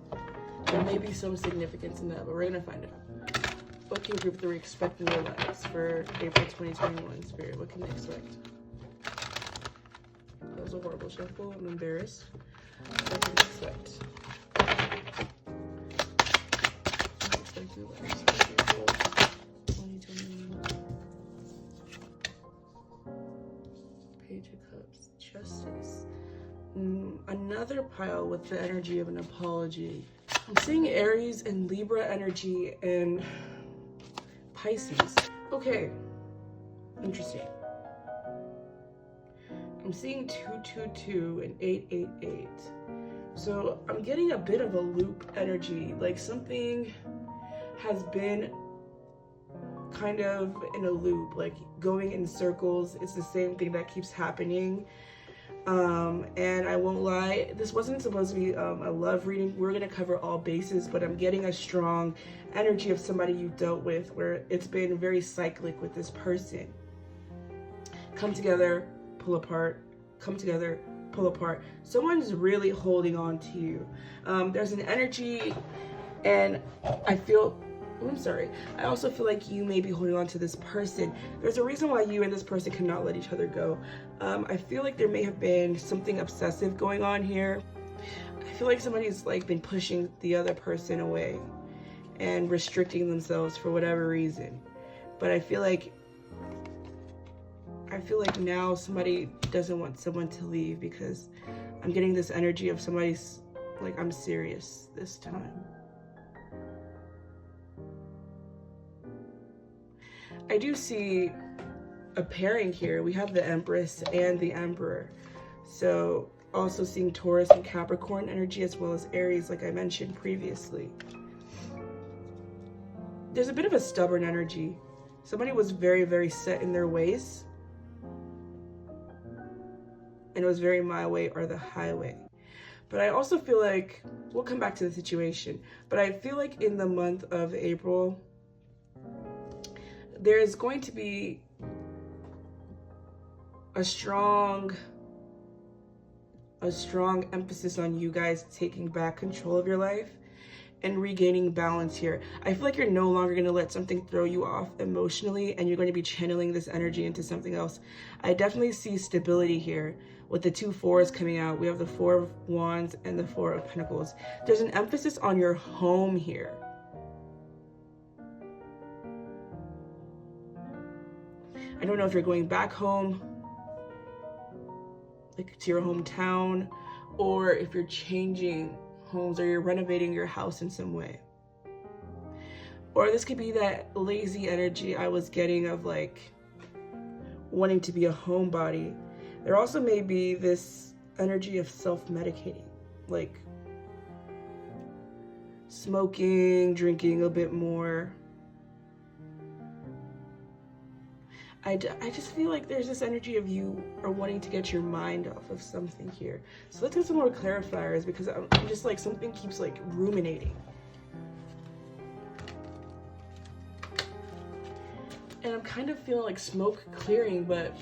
Speaker 2: there may be some significance in that, but we're gonna find out. What can group 3 expect in their lives for April 2021? Spirit, what can they expect? That was a horrible shuffle. I'm embarrassed. What can they expect? Page of Cups, Justice. Another pile with the energy of an apology. I'm seeing Aries and Libra energy and Pisces. Okay, interesting. I'm seeing 222 and 888. So I'm getting a bit of a loop energy, like something has been kind of in a loop, like going in circles. It's the same thing that keeps happening. And I won't lie, this wasn't supposed to be a love reading. We're gonna cover all bases, but I'm getting a strong energy of somebody you dealt with where it's been very cyclic with this person. Come together, pull apart, come together, pull apart. Someone's really holding on to you. There's an energy, and I feel, I'm sorry, I also feel like you may be holding on to this person. There's a reason why you and this person cannot let each other go. I feel like there may have been something obsessive going on here. I feel like somebody's like been pushing the other person away and restricting themselves for whatever reason. But I feel like now somebody doesn't want someone to leave, because I'm getting this energy of somebody's like, I'm serious this time. I do see a pairing here. We have the Empress and the Emperor. So also seeing Taurus and Capricorn energy, as well as Aries, like I mentioned previously. There's a bit of a stubborn energy. Somebody was very, very set in their ways. And it was very my way or the highway. But I also feel like, we'll come back to the situation, but I feel like in the month of April, there is going to be a strong emphasis on you guys taking back control of your life and regaining balance here. I feel like you're no longer going to let something throw you off emotionally, and you're going to be channeling this energy into something else. I definitely see stability here with the 2 4s coming out. We have the 4 of Wands and the 4 of Pentacles. There's an emphasis on your home here. I don't know if you're going back home, like to your hometown, or if you're changing homes or you're renovating your house in some way. Or this could be that lazy energy I was getting of like wanting to be a homebody. There also may be this energy of self-medicating, like smoking, drinking a bit more. I just feel like there's this energy of you are wanting to get your mind off of something here. So let's get some more clarifiers, because I'm just like, something keeps like ruminating. And I'm kind of feeling like smoke clearing, but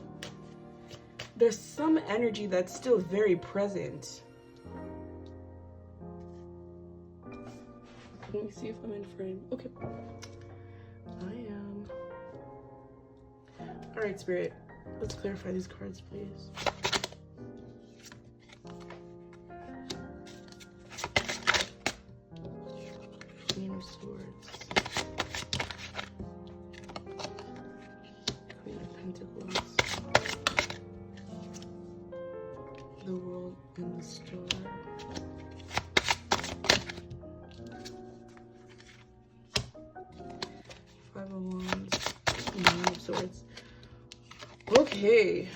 Speaker 2: there's some energy that's still very present. Let me see if I'm in frame. Okay. I am. All right, Spirit, let's clarify these cards, please. Queen of Swords. Queen of Pentacles. The World and the Star. Five of Wands. Nine of Swords. Okay.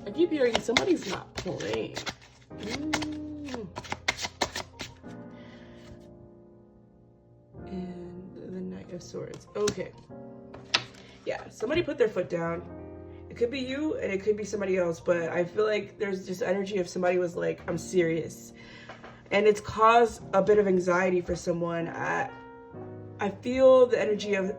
Speaker 2: I keep hearing somebody's not playing. And the Knight of Swords. Okay. Yeah, somebody put their foot down. It could be you and it could be somebody else, but I feel like there's just energy of somebody was like, I'm serious. And it's caused a bit of anxiety for someone. I feel the energy of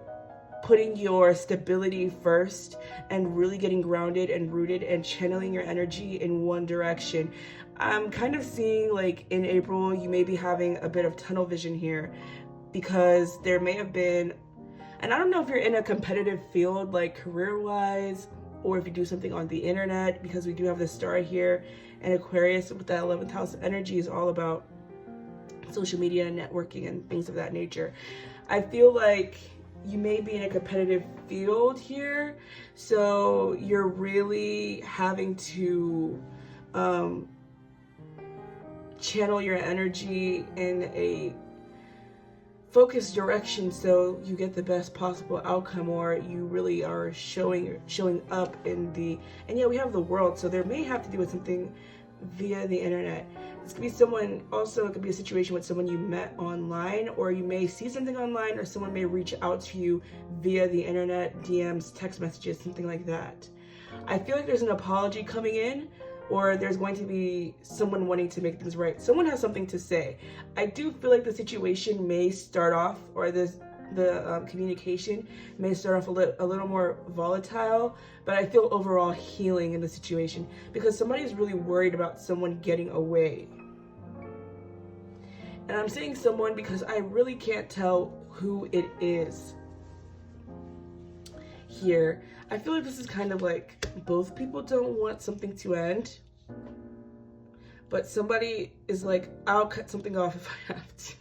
Speaker 2: putting your stability first and really getting grounded and rooted and channeling your energy in one direction. I'm kind of seeing like in April, you may be having a bit of tunnel vision here, because there may have been, and I don't know if you're in a competitive field like career-wise, or if you do something on the internet, because we do have the star here, and Aquarius with that 11th house energy is all about social media and networking and things of that nature. I feel like you may be in a competitive field here, so you're really having to channel your energy in a focused direction so you get the best possible outcome, or you really are showing up in the, and yeah, we have the World, so there may have to do with something via the internet. This could be someone, also it could be a situation with someone you met online, or you may see something online, or someone may reach out to you via the internet, DMs, text messages, something like that. I feel like there's an apology coming in, or there's going to be someone wanting to make things right. Someone has something to say. I do feel like the situation may start off, or the communication may start off a little more volatile, but I feel overall healing in the situation, because somebody is really worried about someone getting away. And I'm saying someone because I really can't tell who it is here. I feel like this is kind of like both people don't want something to end, but somebody is like, I'll cut something off if I have to.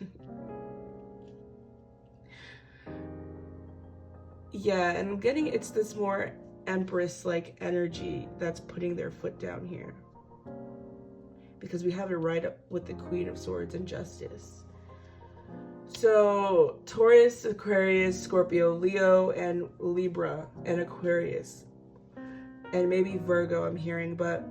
Speaker 2: Yeah, and I'm getting it's this more Empress-like energy that's putting their foot down here, because we have it right up with the Queen of Swords and Justice. So Taurus, Aquarius, Scorpio, Leo, and Libra, and Aquarius, and maybe Virgo I'm hearing, but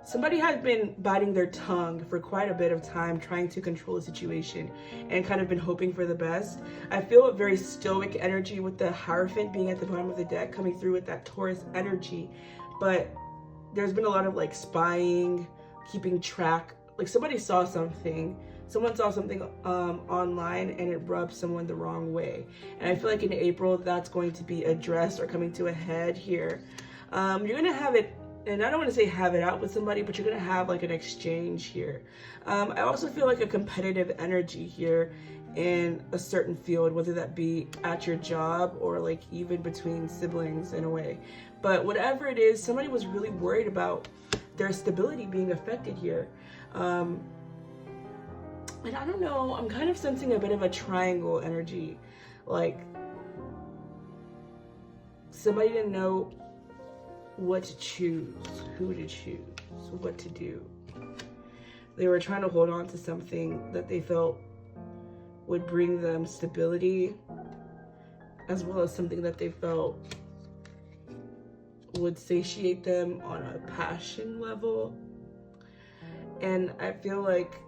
Speaker 2: somebody has been biting their tongue for quite a bit of time, trying to control the situation and kind of been hoping for the best. I feel a very stoic energy with the Hierophant being at the bottom of the deck, coming through with that Taurus energy, but there's been a lot of like spying, keeping track. Like someone saw something online and it rubbed someone the wrong way. And I feel like in April, that's going to be addressed or coming to a head here. You're going to have it, and I don't want to say have it out with somebody, but you're going to have like an exchange here. I also feel like a competitive energy here in a certain field, whether that be at your job or like even between siblings in a way. But whatever it is, somebody was really worried about their stability being affected here. And I don't know, I'm kind of sensing a bit of a triangle energy. Like somebody didn't know what to choose, who to choose, what to do. They were trying to hold on to something that they felt would bring them stability, as well as something that they felt would satiate them on a passion level. And I feel like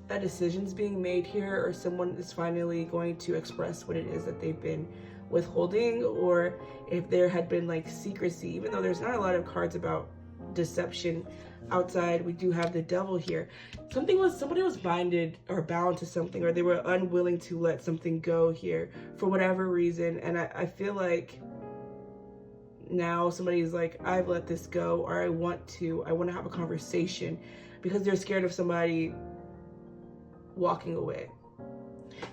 Speaker 2: a decision's being made here, or someone is finally going to express what it is that they've been withholding, or if there had been like secrecy, even though there's not a lot of cards about deception outside. We do have the devil here. Somebody was bound to something, or they were unwilling to let something go here for whatever reason. And I feel like now somebody's like, I've let this go, or I want to have a conversation, because they're scared of somebody walking away.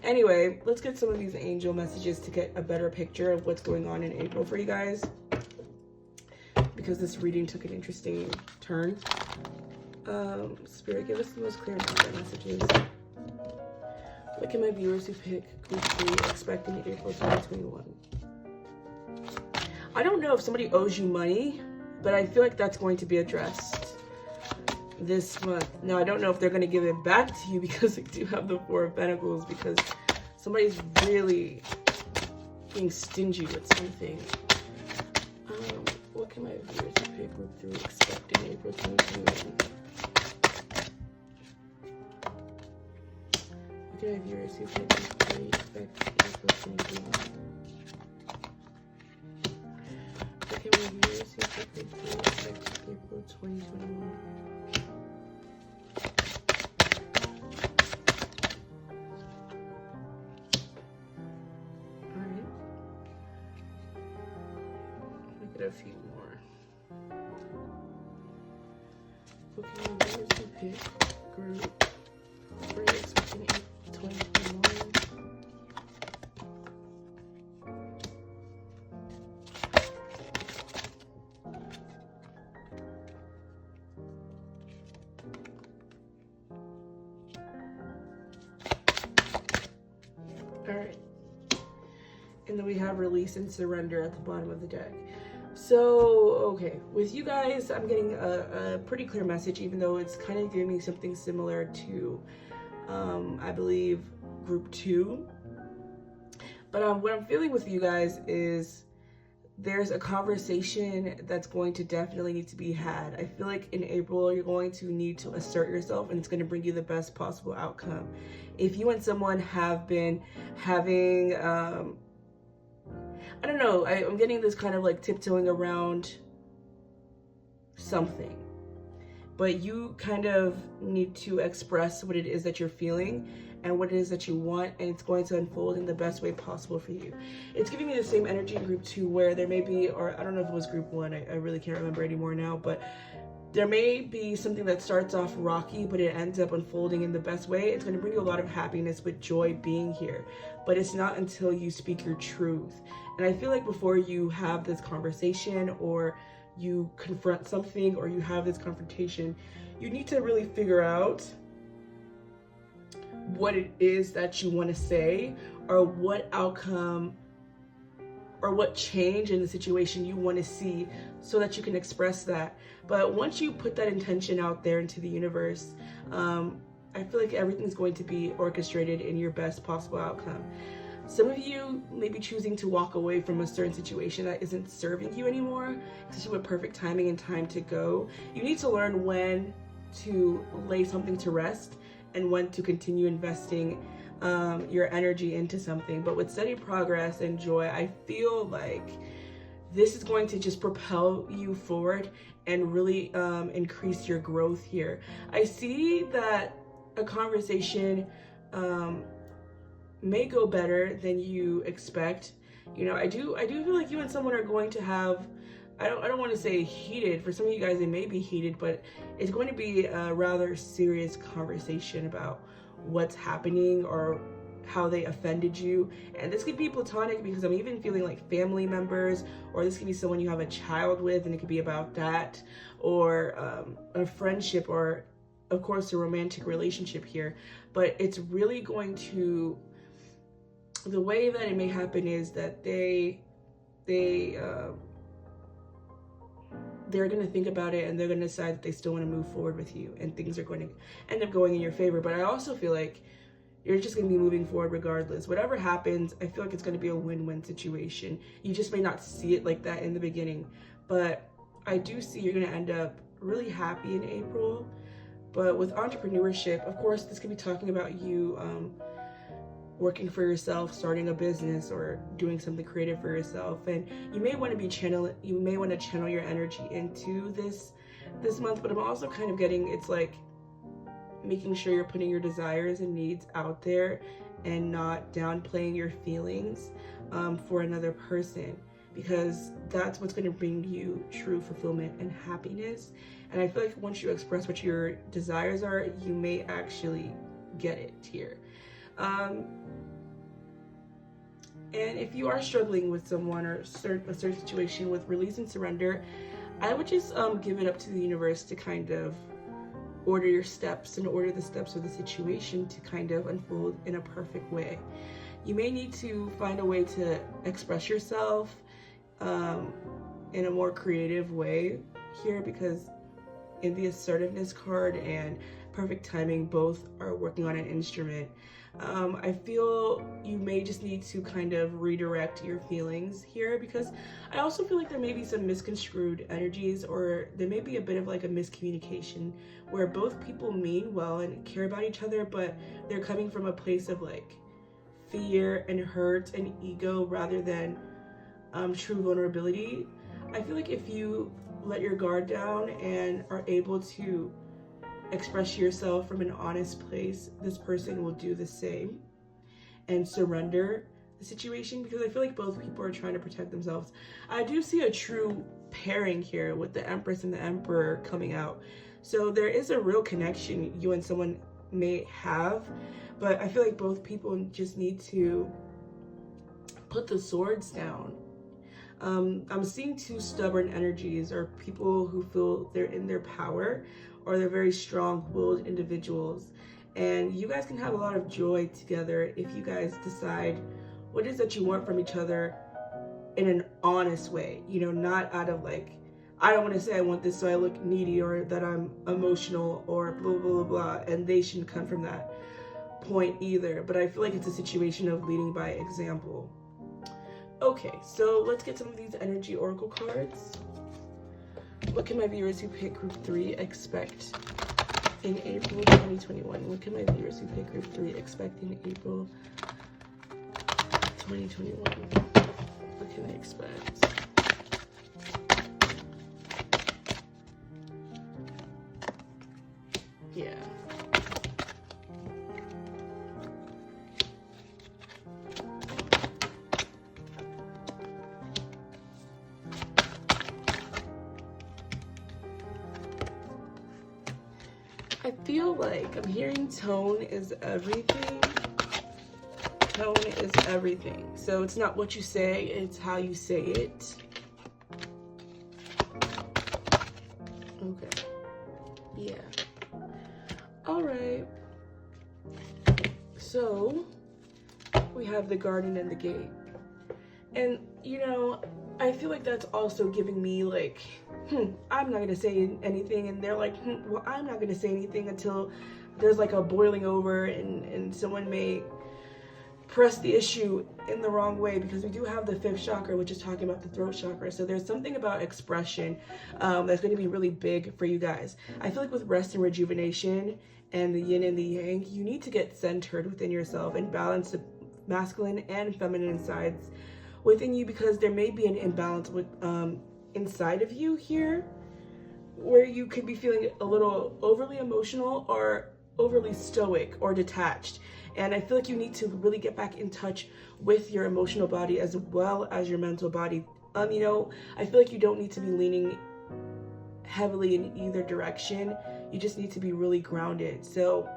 Speaker 2: Anyway, let's get some of these angel messages to get a better picture of what's going on in April for you guys, because this reading took an interesting turn. Spirit, give us the most clear messages. What can my viewers who pick group 3 expect in April 2021? I don't know if somebody owes you money, but I feel like that's going to be addressed this month. Now, I don't know if they're going to give it back to you, because they do have the 4 of Pentacles, because somebody's really being stingy with something. What can my viewers who pick group 3 expect in April 2021? What can my viewers who pick group 3 expect in April 2021? What can my viewers who pick group 3 expect in April 2021? A few more. Okay, viewers who pick group 3 expecting 2021. Alright. And then we have release and surrender at the bottom of the deck. So, okay, with you guys, I'm getting a pretty clear message, even though it's kind of giving me something similar to, I believe, group 2. But what I'm feeling with you guys is there's a conversation that's going to definitely need to be had. I feel like in April, you're going to need to assert yourself, and it's going to bring you the best possible outcome. If you and someone have been having, I don't know, I'm getting this kind of like tiptoeing around something, but you kind of need to express what it is that you're feeling and what it is that you want, and it's going to unfold in the best way possible for you. It's giving me the same energy in group 2, where there may be, or I don't know if it was group 1, I really can't remember anymore now, but there may be something that starts off rocky, but it ends up unfolding in the best way. It's going to bring you a lot of happiness with joy being here, but it's not until you speak your truth. And I feel like before you have this conversation, or you confront something, or you have this confrontation, you need to really figure out what it is that you want to say, or what outcome or what change in the situation you want to see, so that you can express that. But once you put that intention out there into the universe, I feel like everything's going to be orchestrated in your best possible outcome. Some of you may be choosing to walk away from a certain situation that isn't serving you anymore, especially with perfect timing and time to go. You need to learn when to lay something to rest and when to continue investing your energy into something. But with steady progress and joy, I feel like this is going to just propel you forward and really increase your growth here. I see that a conversation may go better than you expect. You know, I do feel like you and someone are going to have, I don't want to say heated. For some of you guys, it may be heated, but it's going to be a rather serious conversation about what's happening or how they offended you. And this could be platonic, because I'm even feeling like family members, or this could be someone you have a child with and it could be about that, or a friendship, or of course a romantic relationship here. But it's really going to, the way that it may happen is that they're going to think about it, and they're going to decide that they still want to move forward with you, and things are going to end up going in your favor. But I also feel like you're just going to be moving forward regardless. Whatever happens, I feel like it's going to be a win-win situation. You just may not see it like that in the beginning, but I do see you're going to end up really happy in April. But with entrepreneurship, of course, this could be talking about you working for yourself, starting a business, or doing something creative for yourself. And you may want to channel your energy into this month. But I'm also kind of getting, it's like making sure you're putting your desires and needs out there and not downplaying your feelings for another person, because that's what's going to bring you true fulfillment and happiness. And I feel like once you express what your desires are, you may actually get it here. And if you are struggling with someone or a certain situation with release and surrender, I would just give it up to the universe to kind of order your steps and order the steps of the situation to kind of unfold in a perfect way. You may need to find a way to express yourself in a more creative way here, because in the assertiveness card and perfect timing, both are working on an instrument. I feel you may just need to kind of redirect your feelings here, because I also feel like there may be some misconstrued energies, or there may be a bit of like a miscommunication where both people mean well and care about each other, but they're coming from a place of like fear and hurt and ego rather than true vulnerability. I feel like if you let your guard down and are able to express yourself from an honest place, this person will do the same and surrender the situation, because I feel like both people are trying to protect themselves. I do see a true pairing here with the Empress and the Emperor coming out. So there is a real connection you and someone may have, but I feel like both people just need to put the swords down. I'm seeing two stubborn energies, or people who feel they're in their power, or they're very strong-willed individuals. And you guys can have a lot of joy together if you guys decide what it is that you want from each other in an honest way. You know, not out of like, I don't want to say I want this so I look needy, or that I'm emotional, or blah, blah, blah, blah. And they shouldn't come from that point either. But I feel like it's a situation of leading by example. Okay, so let's get some of these energy oracle cards. What can my viewers who pick group 3 expect in April 2021? What can my viewers who pick group 3 expect in April 2021? What can they expect? Yeah. I feel like I'm hearing tone is everything. Tone is everything. So it's not what you say, it's how you say it. Okay. Yeah. All right. So we have the garden and the gate. And, you know, I feel like that's also giving me like, I'm not going to say anything. And they're like, well, I'm not going to say anything until there's like a boiling over, and someone may press the issue in the wrong way, because we do have the 5th chakra, which is talking about the throat chakra. So there's something about expression that's going to be really big for you guys. I feel like with rest and rejuvenation and the yin and the yang, you need to get centered within yourself and balance the masculine and feminine sides within you, because there may be an imbalance with inside of you here, where you could be feeling a little overly emotional or overly stoic or detached. And I feel like you need to really get back in touch with your emotional body as well as your mental body. You know, I feel like you don't need to be leaning heavily in either direction. You just need to be really grounded. So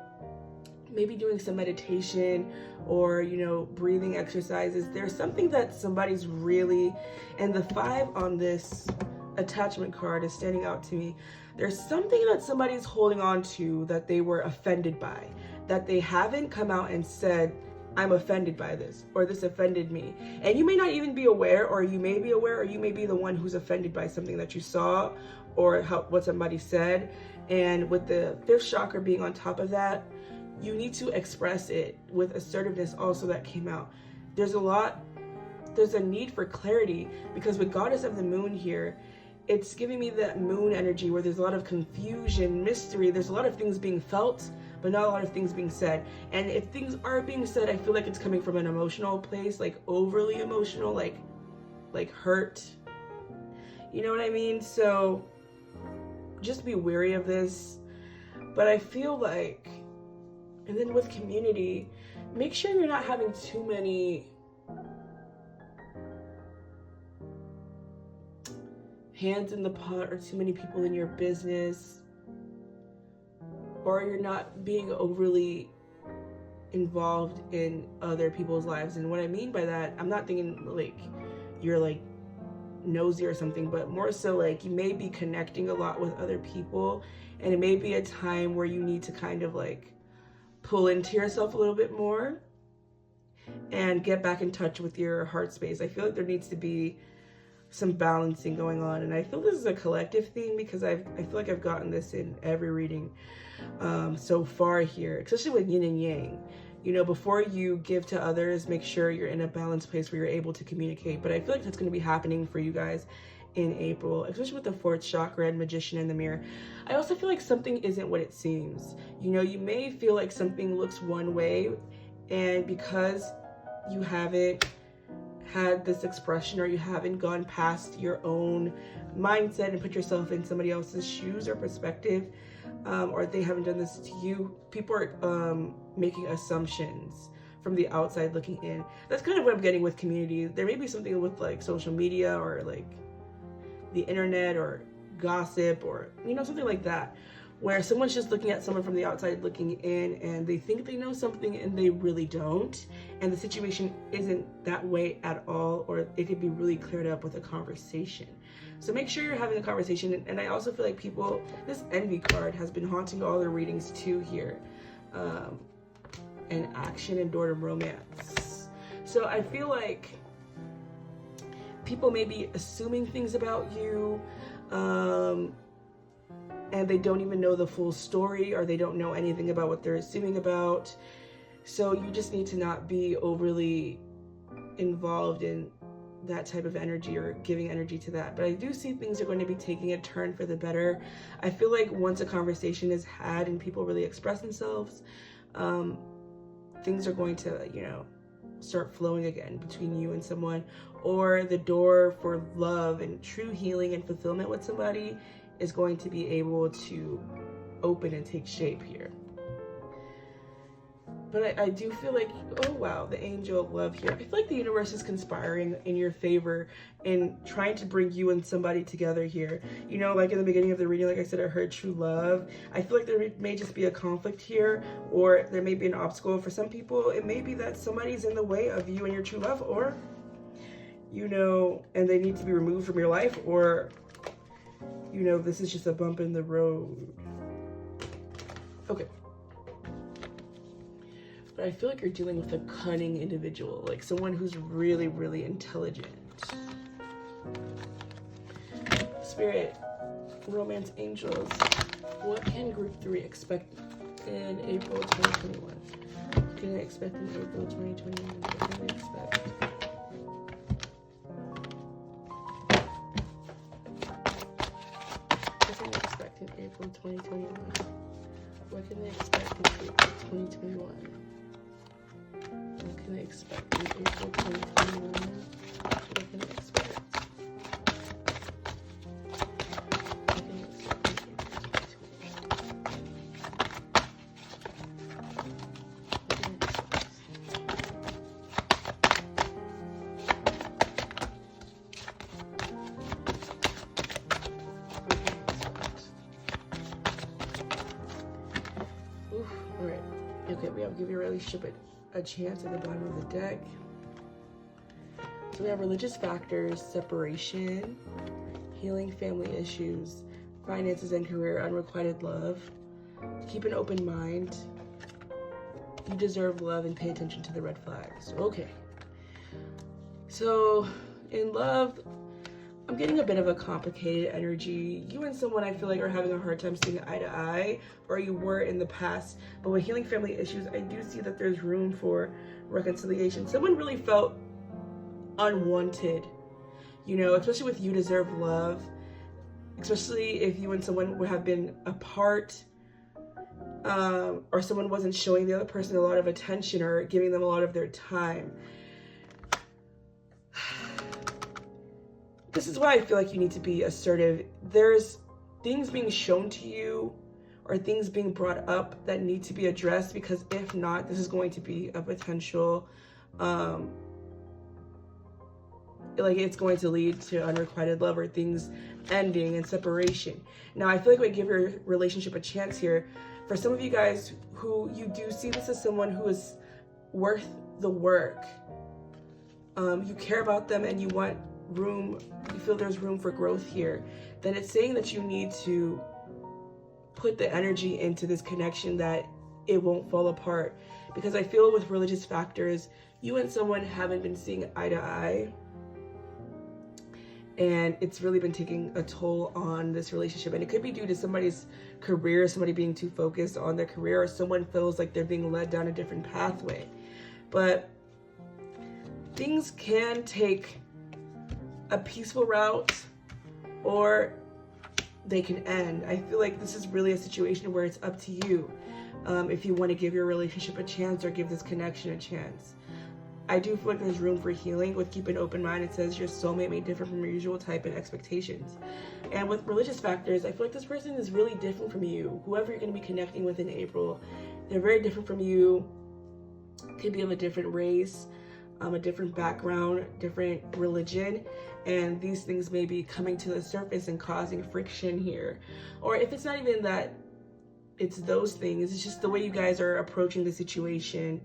Speaker 2: maybe doing some meditation or, you know, breathing exercises. There's something that somebody's really, and the 5 on this attachment card is standing out to me. There's something that somebody's holding on to that they were offended by, that they haven't come out and said, I'm offended by this, or this offended me. And you may not even be aware, or you may be aware, or you may be the one who's offended by something that you saw or what somebody said. And with the 5th chakra being on top of that, you need to express it with assertiveness also that came out. There's a need for clarity, because with Goddess of the Moon here, it's giving me that moon energy where there's a lot of confusion, mystery. There's a lot of things being felt, but not a lot of things being said. And if things are being said, I feel like it's coming from an emotional place, like overly emotional, like hurt. You know what I mean? So just be wary of this. But I feel like, and then with community, make sure you're not having too many hands in the pot or too many people in your business, or you're not being overly involved in other people's lives. And what I mean by that, I'm not thinking like you're like nosy or something, but more so like you may be connecting a lot with other people, and it may be a time where you need to kind of like pull into yourself a little bit more and get back in touch with your heart space. I feel like there needs to be some balancing going on, and I feel this is a collective thing, because I feel like I've gotten this in every reading so far here, especially with yin and yang. You know, before you give to others, make sure you're in a balanced place where you're able to communicate. But I feel like that's going to be happening for you guys in April, especially with the 4th chakra and Magician in the Mirror. I also feel like something isn't what it seems. You know, you may feel like something looks one way, and because you haven't had this expression, or you haven't gone past your own mindset and put yourself in somebody else's shoes or perspective, or they haven't done this to you, people are making assumptions from the outside looking in. That's kind of what I'm getting with community. There may be something with like social media or like the internet or gossip, or, you know, something like that, where someone's just looking at someone from the outside looking in, and they think they know something and they really don't, and the situation isn't that way at all, or it could be really cleared up with a conversation. So make sure you're having a conversation. And I also feel like people, this envy card has been haunting all their readings too here, and action and door to romance. So I feel like people may be assuming things about you, and they don't even know the full story, or they don't know anything about what they're assuming about. So you just need to not be overly involved in that type of energy or giving energy to that. But I do see things are going to be taking a turn for the better. I feel like once a conversation is had and people really express themselves, things are going to, you know, start flowing again between you and someone, or the door for love and true healing and fulfillment with somebody is going to be able to open and take shape here. But I do feel like, oh wow, the angel of love here. I feel like the universe is conspiring in your favor in trying to bring you and somebody together here. You know, like in the beginning of the reading, like I said, I heard true love. I feel like there may just be a conflict here, or there may be an obstacle. For some people, it may be that somebody's in the way of you and your true love, or, you know, and they need to be removed from your life, or, you know, this is just a bump in the road. Okay. But I feel like you're dealing with a cunning individual, like someone who's really, really intelligent. Spirit, romance angels, what can group 3 expect in April 2021? What can they expect in April 2021? What can they expect? What can they expect in April 2021? What can they expect in April 2021? can I expect in April 2021? What can I expect? What can I expect in April 2021? Oof, all right. Okay, we have give your relationship a chance at the bottom of the deck. So we have religious factors, separation, healing family issues, finances and career, unrequited love. Keep an open mind. You deserve love and pay attention to the red flags. Okay. So in love, I'm getting a bit of a complicated energy. You and someone I feel like are having a hard time seeing eye to eye, or you were in the past. But with healing family issues, I do see that there's room for reconciliation. Someone really felt unwanted, you know, especially with you deserve love, especially if you and someone would have been apart, or someone wasn't showing the other person a lot of attention or giving them a lot of their time. This is why I feel like you need to be assertive. There's things being shown to you or things being brought up that need to be addressed, because if not, this is going to be a potential, like it's going to lead to unrequited love or things ending and separation. Now, I feel like we give your relationship a chance here. For some of you guys who you do see this as someone who is worth the work, you care about them and you want room, you feel there's room for growth here, then it's saying that you need to put the energy into this connection that it won't fall apart. Because I feel with religious factors, you and someone haven't been seeing eye to eye, and it's really been taking a toll on this relationship. And it could be due to somebody's career, somebody being too focused on their career, or someone feels like they're being led down a different pathway. But things can take a peaceful route, or they can end. I feel like this is really a situation where it's up to you, if you want to give your relationship a chance or give this connection a chance. I do feel like there's room for healing. With keep an open mind, it says your soulmate may differ from your usual type and expectations. And with religious factors, I feel like this person is really different from you. Whoever you're going to be connecting with in April, they're very different from you. Could be of a different race, a different background, different religion, and these things may be coming to the surface and causing friction here. Or if it's not even that it's those things, it's just the way you guys are approaching the situation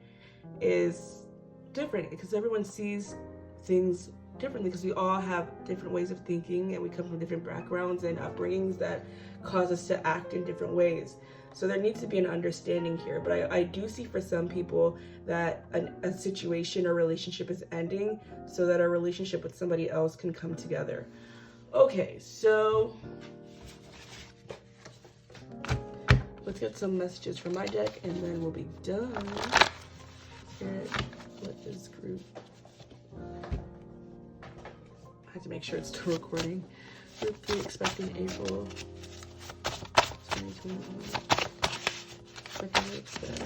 Speaker 2: is different, because everyone sees things differently, because we all have different ways of thinking and we come from different backgrounds and upbringings that cause us to act in different ways. So there needs to be an understanding here. But I do see for some people that a situation or relationship is ending so that a relationship with somebody else can come together. Okay, so let's get some messages from my deck and then we'll be done. Spirit, let this group. I have to make sure it's still recording. Group 3 expecting April 2021. What can we expect?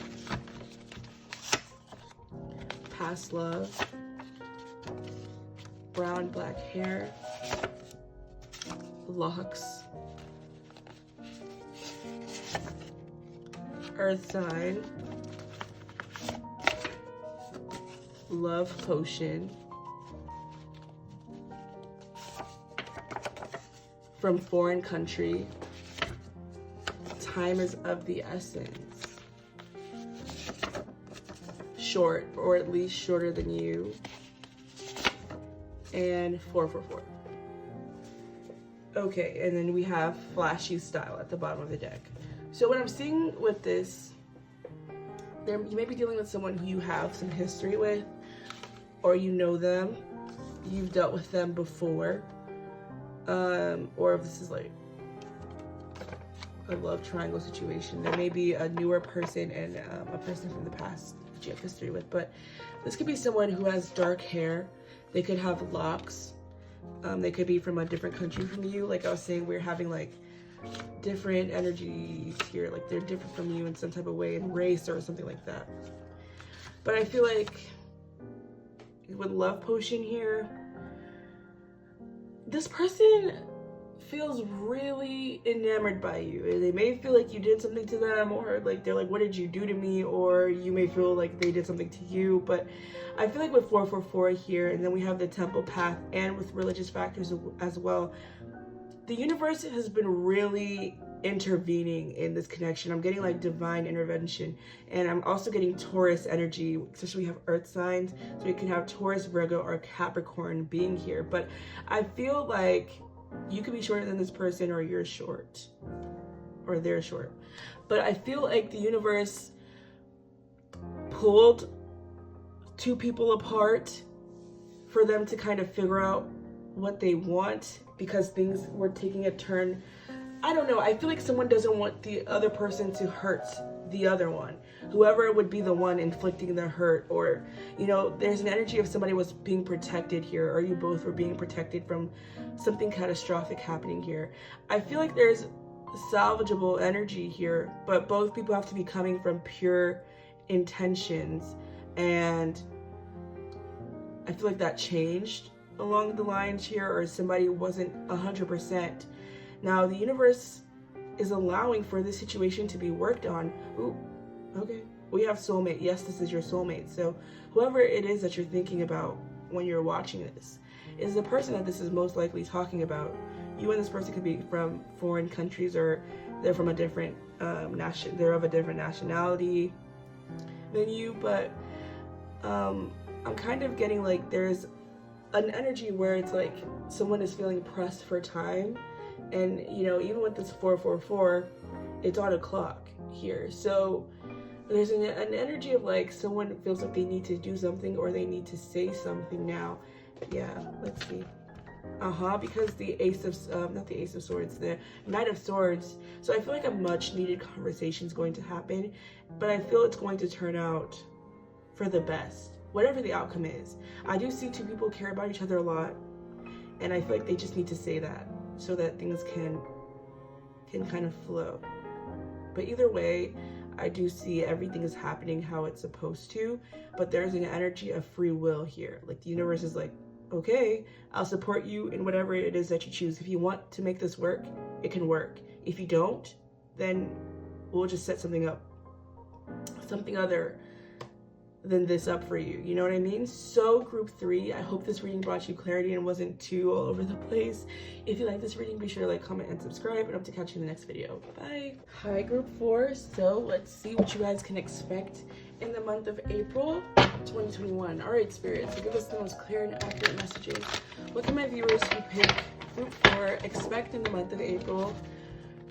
Speaker 2: Past love. Brown, black hair. Locks. Earth sign. Love potion. From foreign country. Time is of the essence. Short, or at least shorter than you. And 444. Okay, and then we have flashy style at the bottom of the deck. So what I'm seeing with this, you may be dealing with someone who you have some history with, or you know them, you've dealt with them before, or if this is like a love triangle situation, there may be a newer person and a person from the past that you have history with. But this could be someone who has dark hair. They could have locks. They could be from a different country from you. Like I was saying, we're having like different energies here. Like they're different from you in some type of way, in race or something like that. But I feel like with love potion here. This person feels really enamored by you. They may feel like you did something to them, or like they're like, what did you do to me? Or you may feel like they did something to you. But I feel like with 444 here, and then we have the temple path, and with religious factors as well, the universe has been really intervening in this connection. I'm getting like divine intervention, and I'm also getting Taurus energy, especially we have earth signs, so we can have Taurus, Virgo, or Capricorn being here. But I feel like you could be shorter than this person, or you're short, or they're short. But I feel like the universe pulled two people apart for them to kind of figure out what they want, because things were taking a turn. I don't know, I feel like someone doesn't want the other person to hurt the other one, whoever would be the one inflicting the hurt. Or, you know, there's an energy of somebody was being protected here, or you both were being protected from something catastrophic happening here. I feel like there's salvageable energy here, but both people have to be coming from pure intentions, and I feel like that changed along the lines here, or somebody wasn't 100%. Now the universe is allowing for this situation to be worked on. Ooh, okay. We have soulmate. Yes, this is your soulmate. So whoever it is that you're thinking about when you're watching this is the person that this is most likely talking about. You and this person could be from foreign countries, or they're from a different they're of a different nationality than you. But I'm kind of getting like there's an energy where it's like someone is feeling pressed for time. And, you know, even with this 444, it's on a clock here. So there's an energy of like someone feels like they need to do something, or they need to say something now. Yeah, let's see. Because the Ace of, not the Ace of Swords, the Knight of Swords. So I feel like a much needed conversation is going to happen, but I feel it's going to turn out for the best, whatever the outcome is. I do see two people care about each other a lot, and I feel like they just need to say that, so that things can kind of flow. But either way, I do see everything is happening how it's supposed to, but there's an energy of free will here. Like the universe is like, okay, I'll support you in whatever it is that you choose. If you want to make this work, it can work. If you don't, then we'll just set something up, something other than this up for you. You know what I mean? So group 3, I hope this reading brought you clarity and wasn't too all over the place. If you like this reading, be sure to like, comment, and subscribe, and I hope to catch you in the next video. Bye. Hi group 4. So let's see what you guys can expect in the month of April 2021. All right, Spirit, so give us the most clear and accurate messages. What can my viewers who pick group 4 expect in the month of April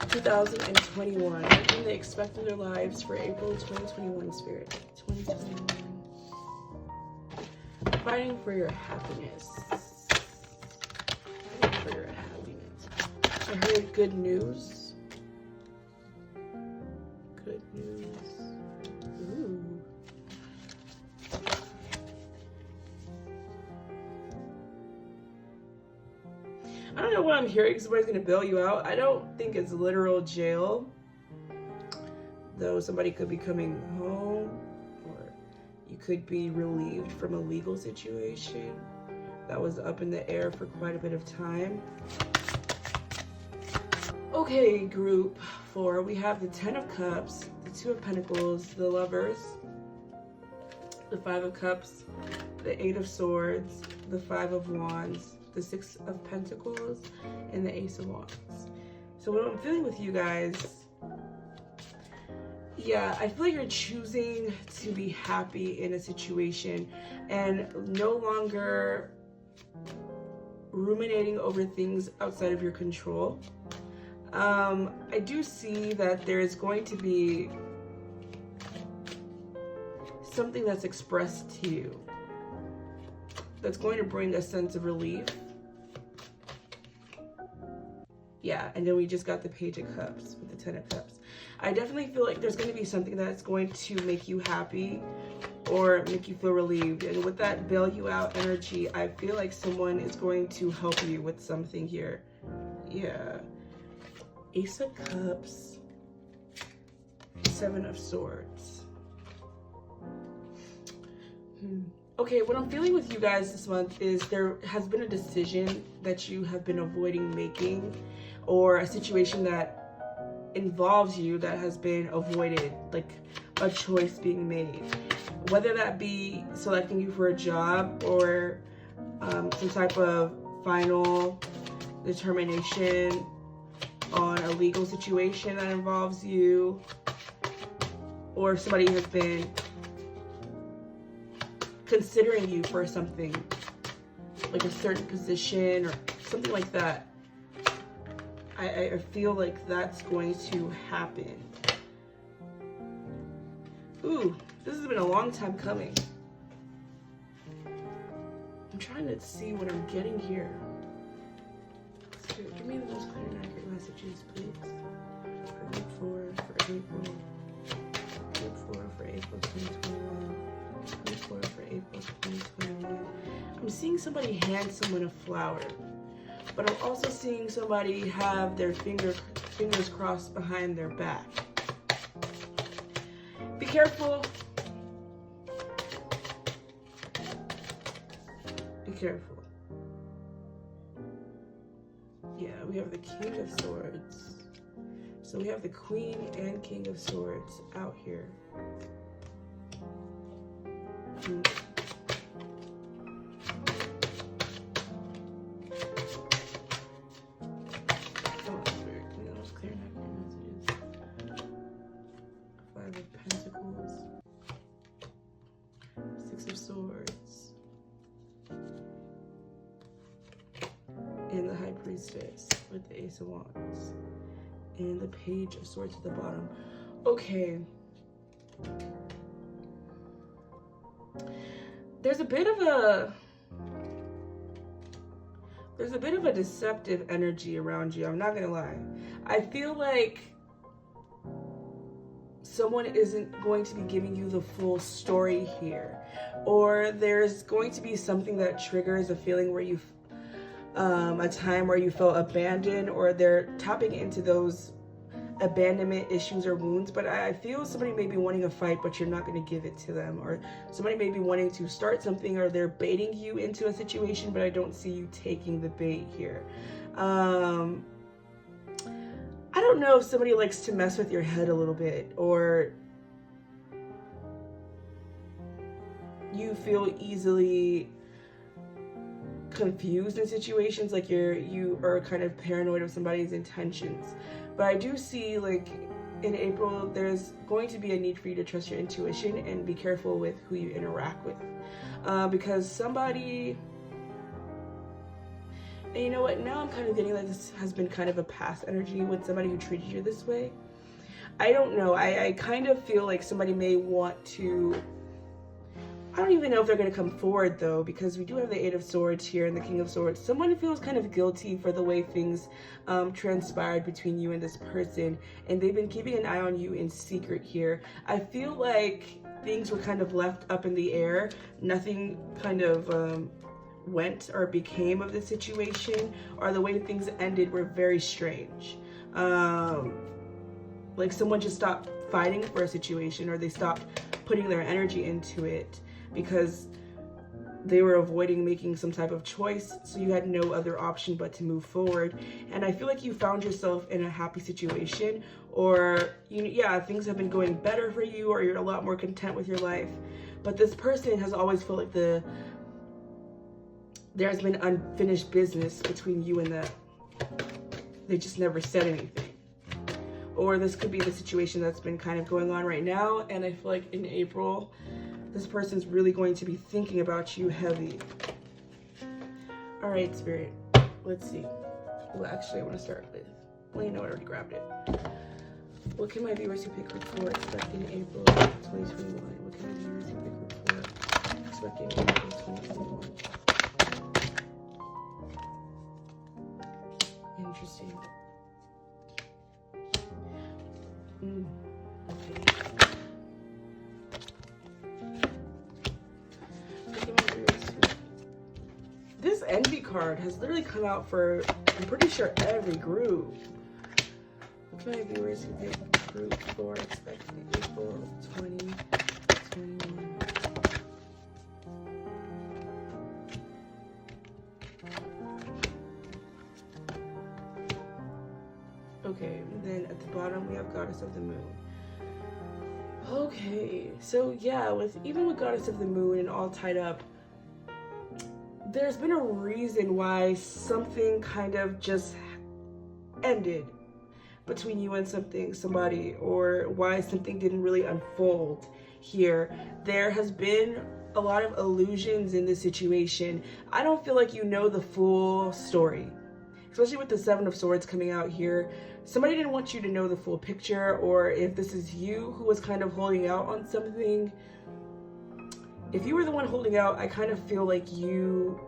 Speaker 2: 2021? What can they expect in their lives for April 2021, Spirit? 2021. Fighting for your happiness. Fighting for your happiness. I heard good news. Good news. Ooh. I don't know what I'm hearing. Somebody's gonna bail you out. I don't think it's literal jail, though. Somebody could be coming home, or you could be relieved from a legal situation that was up in the air for quite a bit of time. Okay, group 4, we have the 10 of Cups, the 2 of Pentacles, the Lovers, the 5 of Cups, the 8 of Swords, the 5 of Wands, the 6 of Pentacles, and the Ace of Wands. So what I'm feeling with you guys, yeah, I feel like you're choosing to be happy in a situation and no longer ruminating over things outside of your control. I do see that there is going to be something that's expressed to you that's going to bring a sense of relief. Yeah, and then we just got the Page of Cups with the 10 of Cups. I definitely feel like there's going to be something that's going to make you happy or make you feel relieved. And with that bail you out energy, I feel like someone is going to help you with something here. Yeah. Ace of Cups, 7 of Swords. Okay, what I'm feeling with you guys this month is there has been a decision that you have been avoiding making, or a situation that involves you that has been avoided, like a choice being made. Whether that be selecting you for a job, or some type of final determination on a legal situation that involves you, or somebody has been considering you for something, like a certain position or something like that. I feel like that's going to happen. Ooh, this has been a long time coming. I'm trying to see what I'm getting here. Give me the most clear and accurate messages, please. For group 4, for April. Group 4 for April 2021. Group 4 for April 2021. I'm seeing somebody hand someone a flower. But I'm also seeing somebody have their fingers crossed behind their back. Be careful. Be careful. Yeah, we have the King of Swords. So we have the Queen and King of Swords out here. And the High Priestess with the Ace of Wands. And the Page of Swords at the bottom. Okay. There's a bit of a deceptive energy around you. I'm not gonna lie. I feel like someone isn't going to be giving you the full story here, or there's going to be something that triggers a feeling where you a time where you felt abandoned, or they're tapping into those abandonment issues or wounds. But I feel somebody may be wanting a fight, but you're not going to give it to them, or somebody may be wanting to start something, or they're baiting you into a situation, but I don't see you taking the bait here. I don't know if somebody likes to mess with your head a little bit, or you feel easily confused in situations, like you are kind of paranoid of somebody's intentions. But I do see, like, in April, there's going to be a need for you to trust your intuition and be careful with who you interact with, because somebody, and you know what, now I'm kind of getting like this has been kind of a past energy with somebody who treated you this way. I don't know, I kind of feel like somebody may want to, I don't even know if they're going to come forward though, because we do have the Eight of Swords here and the King of Swords. Someone feels kind of guilty for the way things transpired between you and this person, and they've been keeping an eye on you in secret here. I feel like things were kind of left up in the air. Nothing kind of went or became of the situation, or the way things ended were very strange. Like someone just stopped fighting for a situation, or they stopped putting their energy into it because they were avoiding making some type of choice, so you had no other option but to move forward. And I feel like you found yourself in a happy situation, or things have been going better for you, or you're a lot more content with your life. But this person has always felt like there's been unfinished business between you and them. They just never said anything. Or this could be the situation that's been kind of going on right now, and I feel like in April, this person's really going to be thinking about you heavy. All right, Spirit, let's see. Well, actually, I want to start with, well, you know, I already grabbed it. What can my viewers who pick group 4 expect in April 2021? What can my viewers who pick group 4 expect in April 2021? Interesting. Okay. This envy card has literally come out for, I'm pretty sure, every group. What can my viewers who pick group 4 expect in April 2021? bottom, we have Goddess of the Moon. Okay, so yeah, even with Goddess of the Moon and all tied up, there's been a reason why something kind of just ended between you and somebody, or why something didn't really unfold here. There has been a lot of illusions in this situation. I don't feel like you know the full story, especially with the Seven of Swords coming out here. Somebody didn't want you to know the full picture, or if this is you who was kind of holding out on something. If you were the one holding out, I kind of feel like you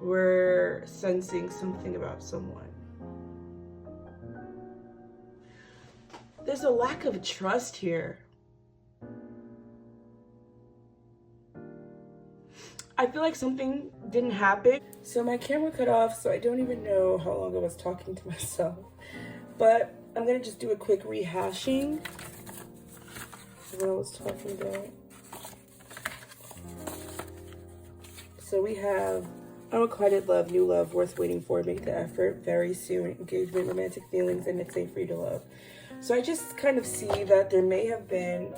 Speaker 2: were sensing something about someone. There's a lack of trust here. I feel like something didn't happen. So my camera cut off, so I don't even know how long I was talking to myself. But I'm gonna just do a quick rehashing of what I was talking about. So we have unrequited love, new love, worth waiting for, make the effort, very soon, engagement, romantic feelings, and it's safe for you to love. So I just kind of see that there may have been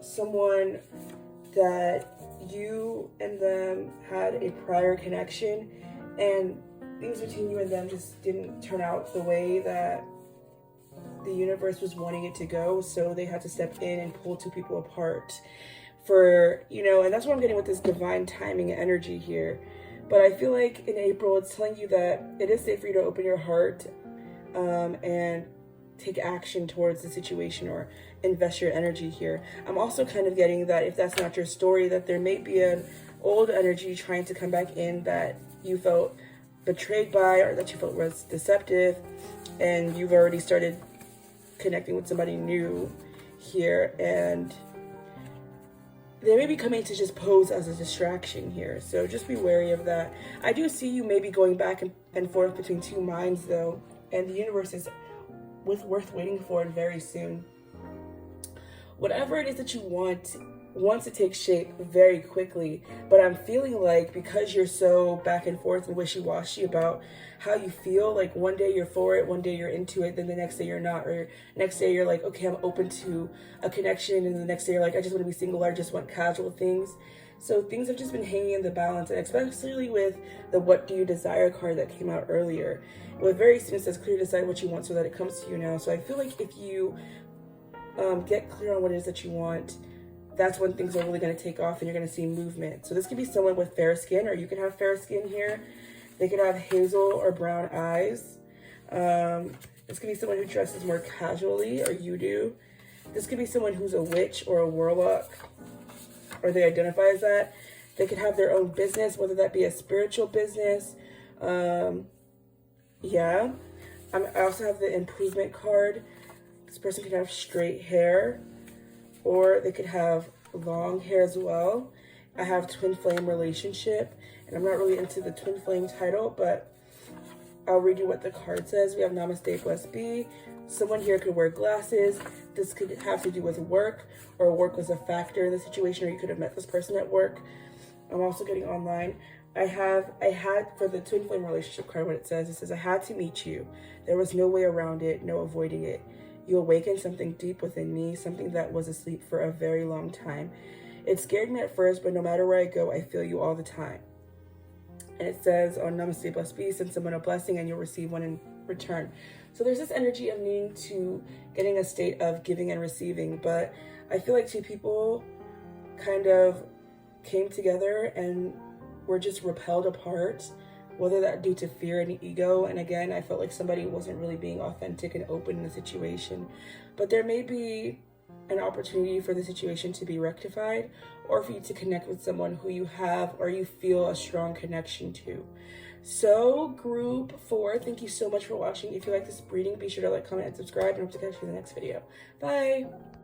Speaker 2: someone that you and them had a prior connection, and things between you and them just didn't turn out the way that the universe was wanting it to go, so they had to step in and pull two people apart for, you know, and that's what I'm getting with this divine timing energy here. But I feel like in April, it's telling you that it is safe for you to open your heart and take action towards the situation, or invest your energy here. I'm also kind of getting that if that's not your story, that there may be an old energy trying to come back in that you felt betrayed by, or that you felt was deceptive, and you've already started connecting with somebody new here, and they may be coming to just pose as a distraction here. So just be wary of that. I do see you maybe going back and forth between two minds though, and the universe is worth waiting for it very soon. Whatever it is that you want wants to take shape very quickly, but I'm feeling like because you're so back and forth and wishy-washy about how you feel, like one day you're for it, one day you're into it, then the next day you're not, or next day you're like, okay, I'm open to a connection, and the next day you're like, I just want to be single, or I just want casual things. So things have just been hanging in the balance, and especially with the what do you desire card that came out earlier. With very soon it says clear, decide what you want so that it comes to you now. So I feel like if you get clear on what it is that you want, that's when things are really going to take off and you're going to see movement. So this could be someone with fair skin, or you could have fair skin here. They could have hazel or brown eyes. This could be someone who dresses more casually, or you do. This could be someone who's a witch or a warlock, or they identify as that. They could have their own business, whether that be a spiritual business. Yeah. I also have the improvement card. This person could have straight hair, or they could have long hair as well. I have twin flame relationship, and I'm not really into the twin flame title, but I'll read you what the card says. We have namaste, blessed be. Someone here could wear glasses. This could have to do with work, or work was a factor in the situation, or you could have met this person at work. I'm also getting online. I had for the twin flame relationship card, what it says, I had to meet you. There was no way around it, no avoiding it. You awakened something deep within me, something that was asleep for a very long time. It scared me at first, but no matter where I go, I feel you all the time. And it says, on Namaste, blessed be, send someone a blessing and you'll receive one in return. So there's this energy of needing to getting a state of giving and receiving, but I feel like two people kind of came together and were just repelled apart, whether that due to fear and ego. And again, I felt like somebody wasn't really being authentic and open in the situation. But there may be an opportunity for the situation to be rectified, or for you to connect with someone who you have or you feel a strong connection to. So group 4, thank you so much for watching. If you like this reading, be sure to like, comment, and subscribe, and I hope to catch you in the next video. Bye.